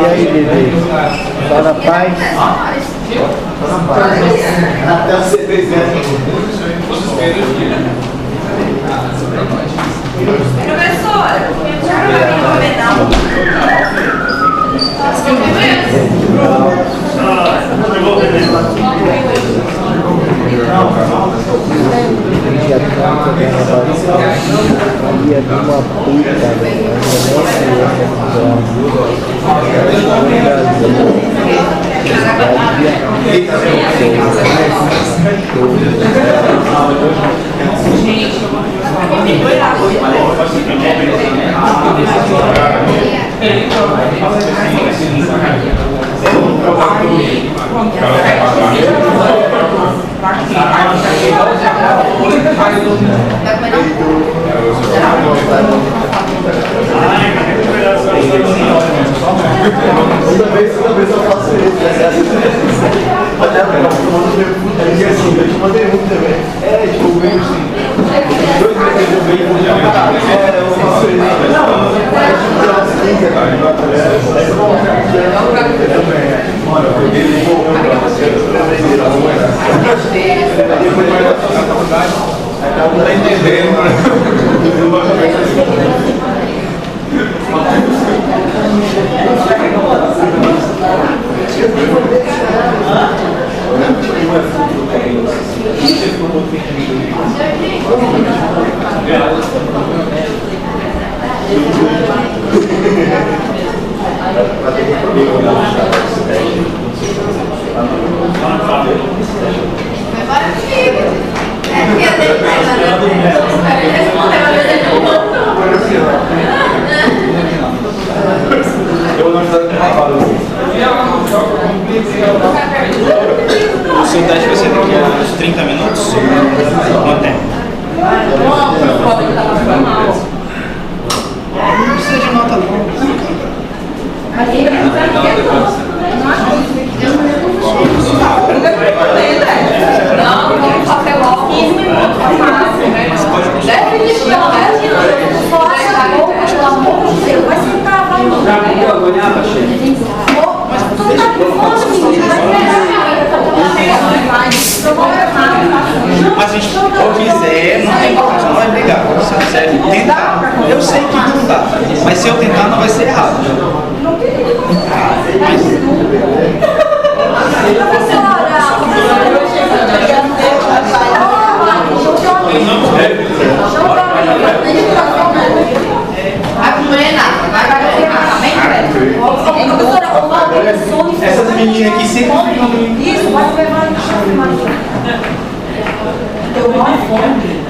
aí, bebê? Só na paz? Até os 6 anos. Professora, já vai me Toda vez eu faço isso. Eu te mandei um também. Tipo, eu venho assim. 2 meses eu venho. Eu faço isso. Mano, eu peguei e vou tá entendendo, né? O seu teste vai ser daqui a uns 30 minutos? Quanto tempo? Não precisa de nota não. Não, vamos fazer logo 15 minutos, fácil. Deve de pelo menos pelo amor de Deus, vai sentar, vai. Já viu a goiaba, chefe? Mas tu tá com fome, Mas a gente quiser, não tem problema, não vai brigar. Se quiser tentar, eu sei que não dá, mas se eu tentar não vai ser errado. Essas meninas aqui sempre ficam... Isso, pode levar no chão. Deu uma fome.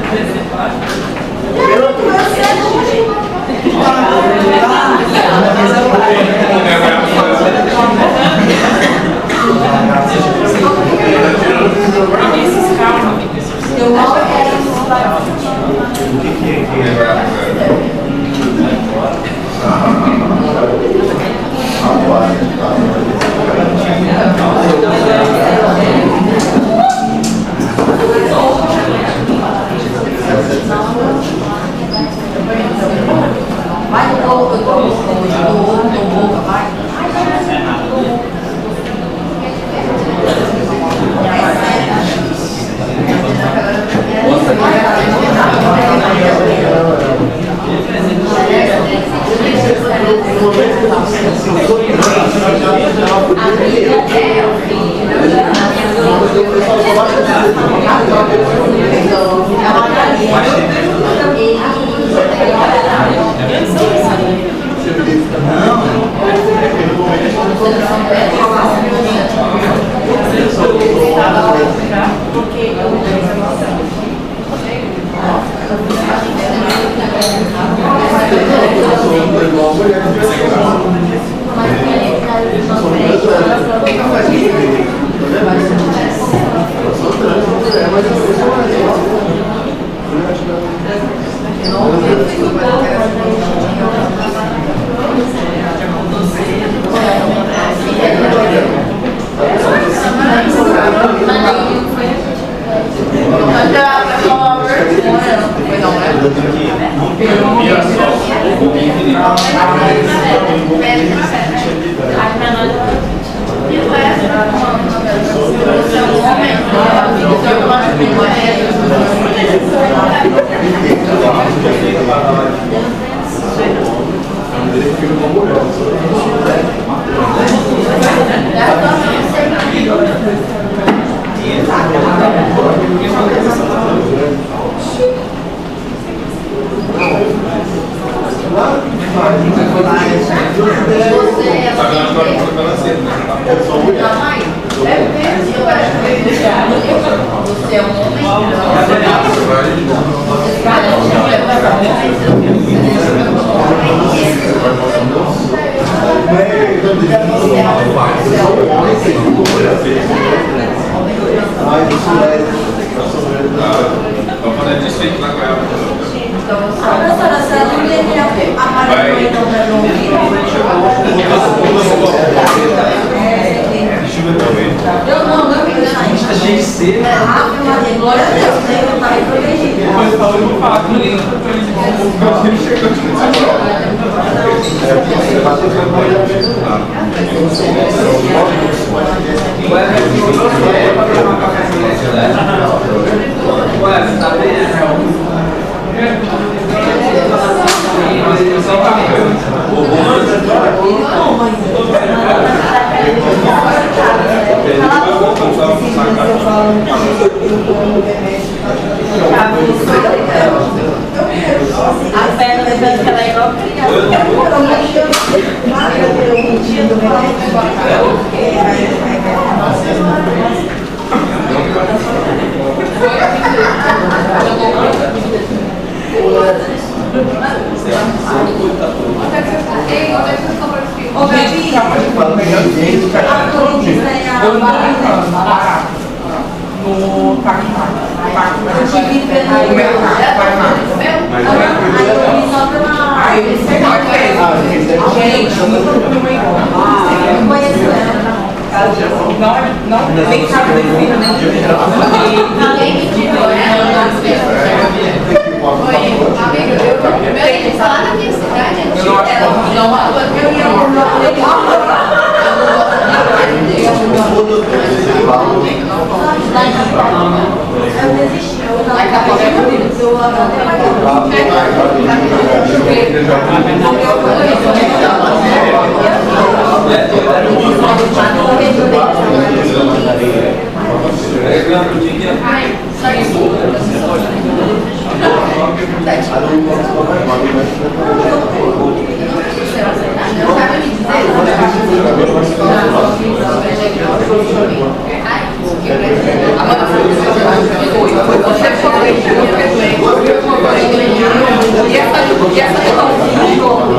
E essa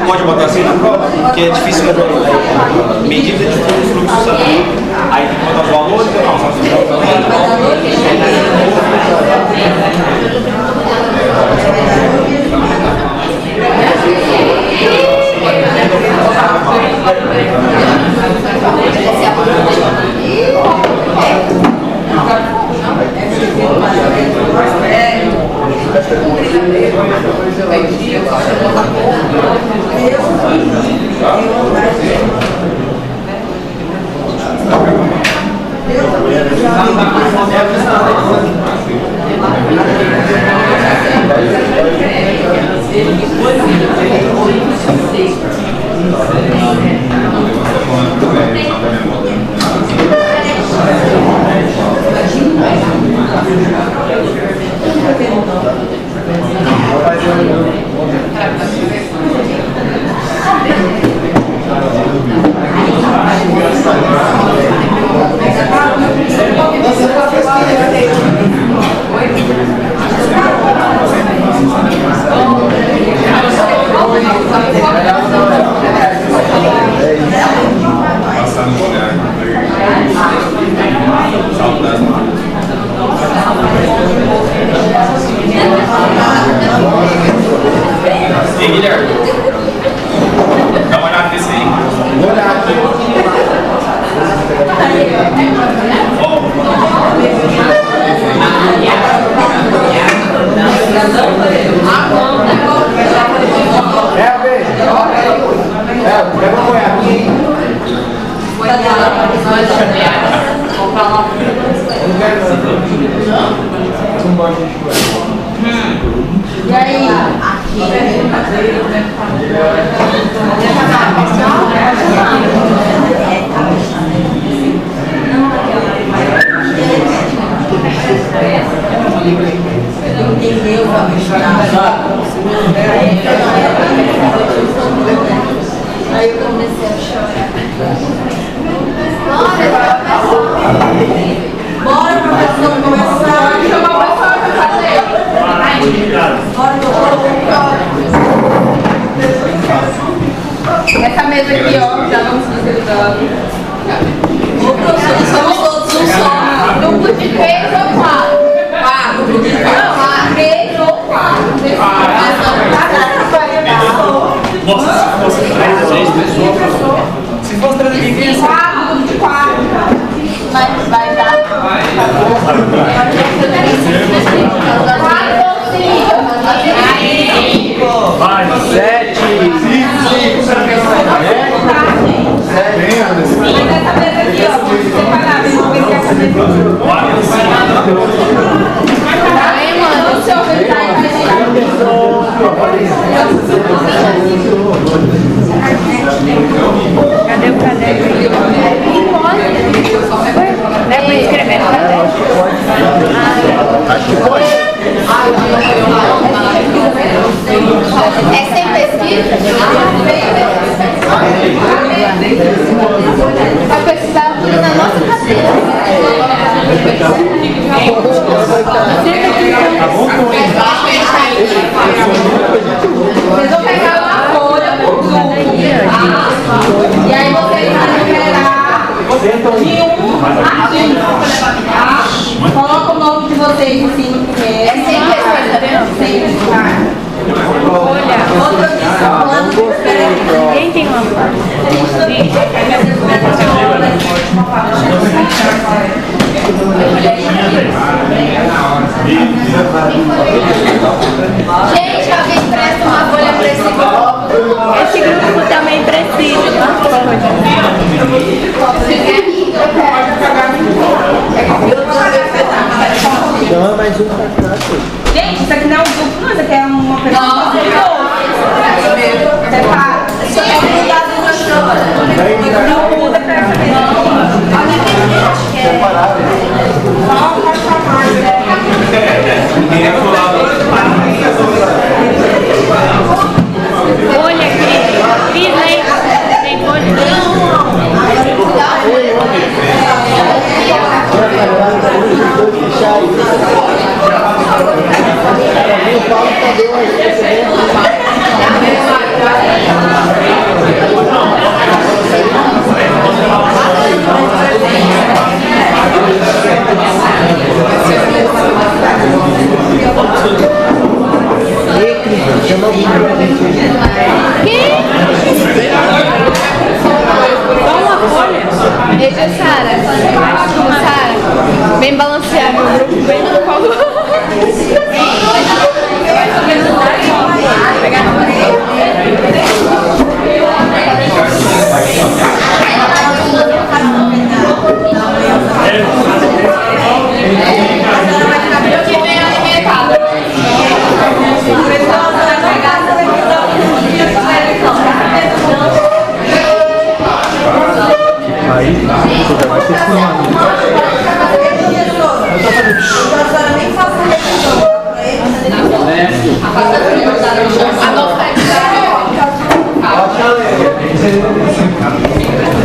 Pode botar assim na prova, porque é difícil medida de fluxo sanguíneo. Aí tem que botar os valores, não, só se Ei, Guilherme, dá uma olhada nesse aí. Vou olhar aqui. Pega o aqui. E aí? Aqui. Entendeu? Aí eu comecei a chorar. Bora, professor, começar. Chama o professor para fazer. Essa mesa aqui, ó, já vamos facilitando. Ô, professor, somos todos um só. Grupo de 3 ou 4? 4. 3 ou 4. Nossa, se fosse 3 pessoas. Se fosse 3 ninguém. 4 de 4. Vai dar. 4 ou 5? Vai, 7. Mas essa mesa aqui, ó, vamos separar. Vamos ver se essa mesa aqui. Mano, se organizar e vai tirar. Cadê o caderno? Dá pra escrever no caderno? Acho que pode. É sem pesquisa? Vai precisar tudo na nossa cadeira. Vocês vão pegar uma folha por grupo. E aí vocês vão numerar de 1 a 5. Coloca o nome de vocês em cima primeiro. É sem pesquisa, tá vendo? Sem pesquisa. Outra opção. Ninguém tem uma Gente. mais um pra cá. Gente, isso aqui não é um grupo, não. Isso aqui é uma pessoa. Separa. Isso aqui é grudado no chão. Não muda pra essa vez. Separado. Olha aqui, Cris, né? Tem molho. Uma folha. Esse é Sara. Sara, bem balanceado o grupo, bem por favor. Aí, você já vai ter filmado.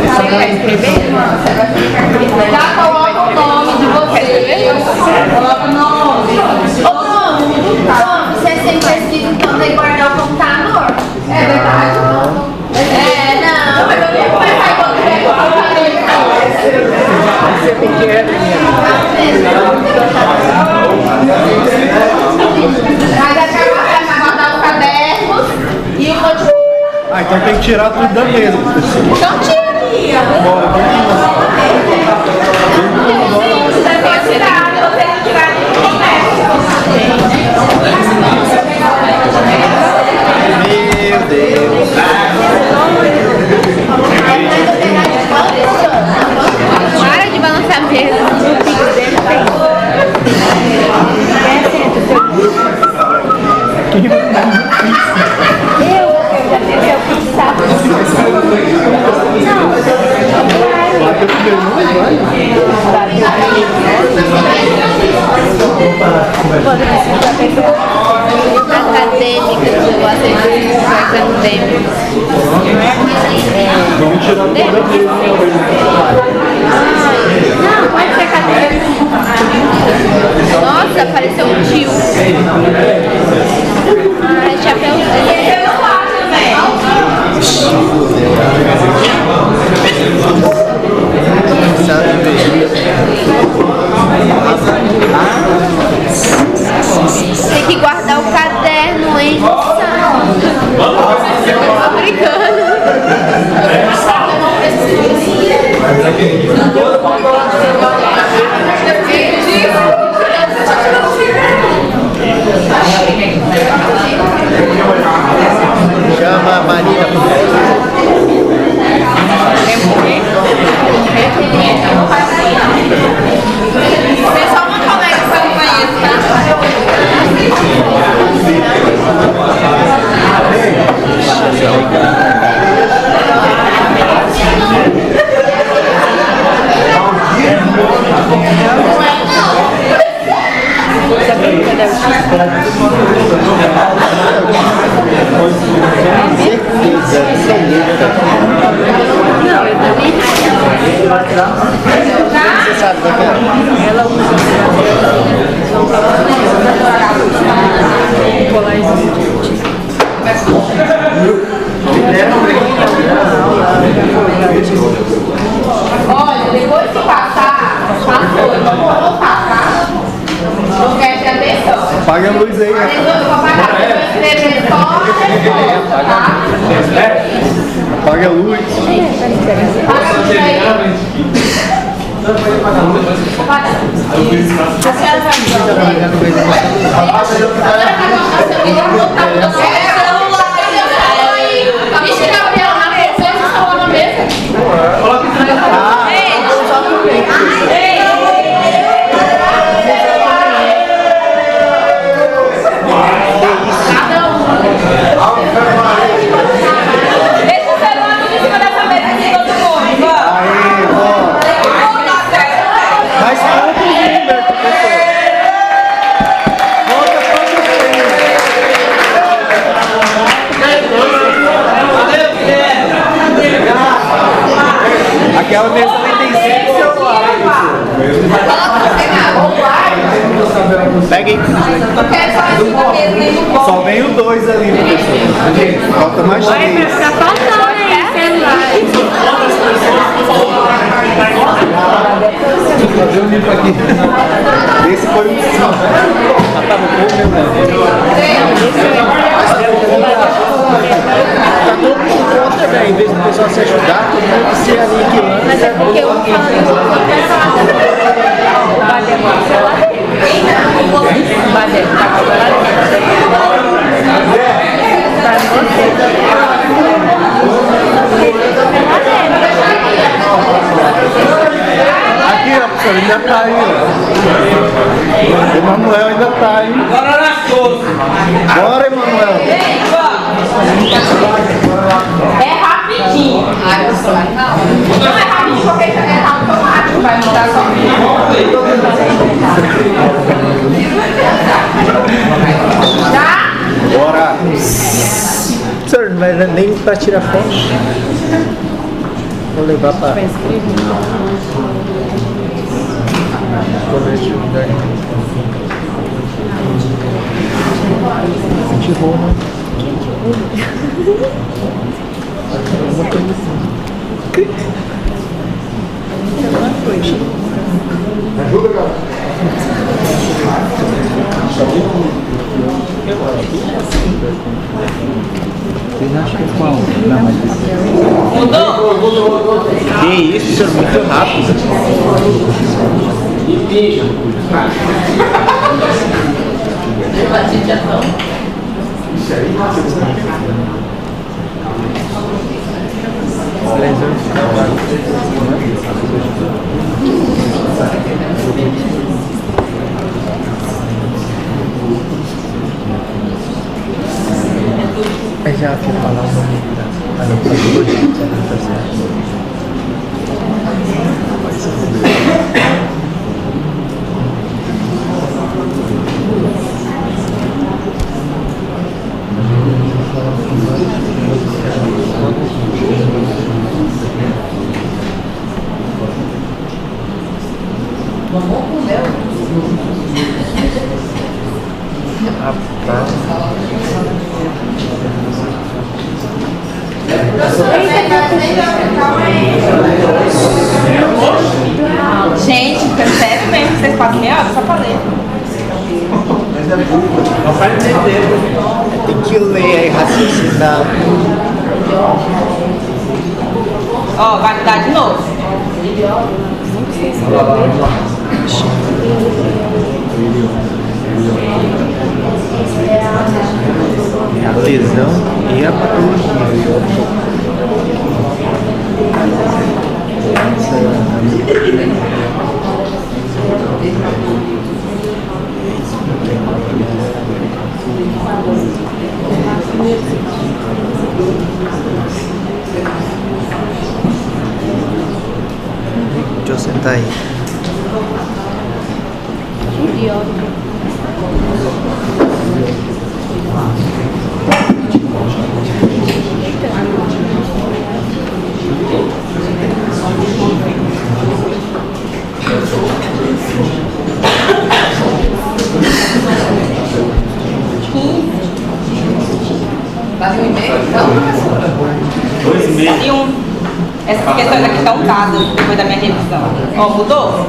Você quer escrever? Já coloca o nome de vocês. Coloca o nome. Ô, Bruno, você sempre pesquisa, então tem que guardar o computador. É verdade? Não, mas eu nem vou pegar quando tiver computador. Você pequeno, Mas a Carol vai guardar os cadernos e o notebook. Ah, então tem que tirar tudo da mesa. Então tira, Lia. Bora, Você tem que tirar, você tem que tirar de Meu Deus. Para de balançar a mesa. O pix dele tem. Eu já tenho seu pix, sabe? Acadêmicas, eu gosto de acadêmicas. Vamos tirar tudo da mesa. Não, pode ser acadêmico. Nossa, apareceu um tio. Ai, chapéuzinho. Tem que guardar o caderno, hein? Tô brincando. Chama a Maria. Tem só uma colega para o banheiro, tá? Não, eu também. Você sabe da cara? Ela usa Olha, depois que passar, passou. Eu não vou voltar, tá? Não quero ter atenção. Apaga a luz aí, né? Eu vou apagar, eu vou escrever só a resposta, tá? Apaga a luz. Apaga a luz aí. A senhora vai Vixe, Gabriel, na mesa, você falou na mesa? a Vanessa nem tem 5 celulares. Pega aí. Eu quero só assim da mesa, nem no bolo. Só vem o 2 ali, professor. Falta mais 3. Tá faltando aí, celular. Esse foi o 5. Tá todo mundo contra, velho. Em vez do pessoal se ajudar, todo mundo se aniquilando. Mas é porque eu falo isso, eu quero falar da o Bader com o celular dele. O Bader tá com o celular dele. Aqui, ó, professor, ainda tá aí, ó. Emanuel ainda tá aí. Bora, Emanuel. É rapidinho. Ai, o celular não. Não é rapidinho porque é automático. Vai mudar só. Já? Bora. Professor, não vai nem pra tirar foto. Vou levar pra... colégio da... Gente boa, né? Uma coisa assim. Ajuda, cara. Vocês acham que é qual? Não, mas... Mudou? Que isso, senhor? Muito rápido. E finja. Mas já quer falar o nome da adaptadora, tá certo? Vamos comer. Gente, sério mesmo que vocês passam meia hora só pra ler. Tem que ler e raciocinar. Ó, vai mudar de novo. A lesão e a patologia. Deixa eu sentar aí. Quase um e-mail, então, professora? 2,5. E essas questões aqui estão dadas depois da minha revisão. Ó, mudou?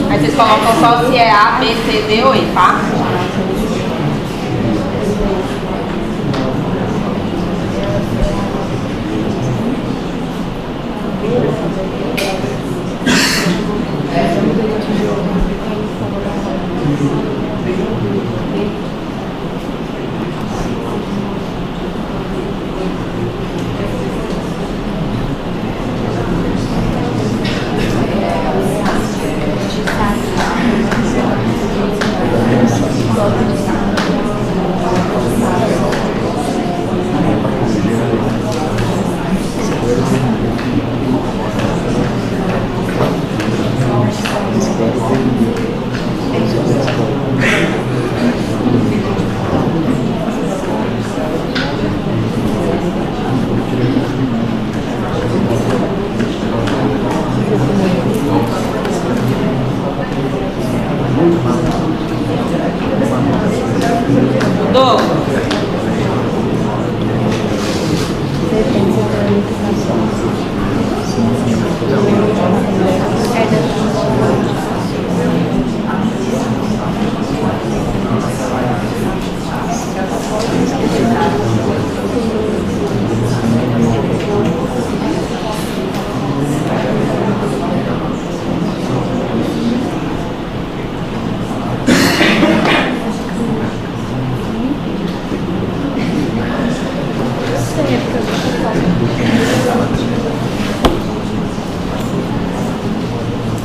Aí vocês colocam só se é A, B, C, D ou E, tá?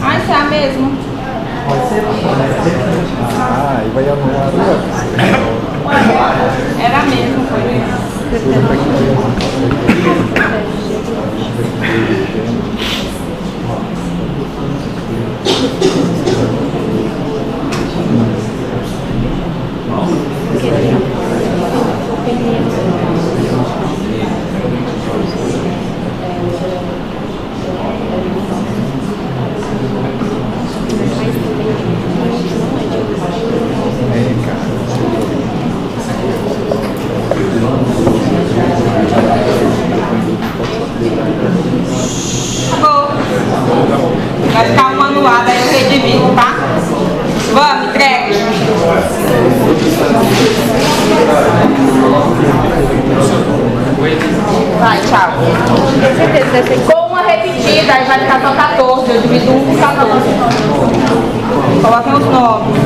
Ah, isso é a mesma. Ah, e vai anular Era a mesma, foi. Vai ficar uma anulada, aí eu redivido, tá? Vamos, entrega. Vai, tchau. Com uma repetida, aí vai ficar só 14. Eu divido 1 com 14. Coloquem os nomes.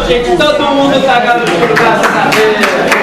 gente, todo mundo tá garantido, graças a Deus.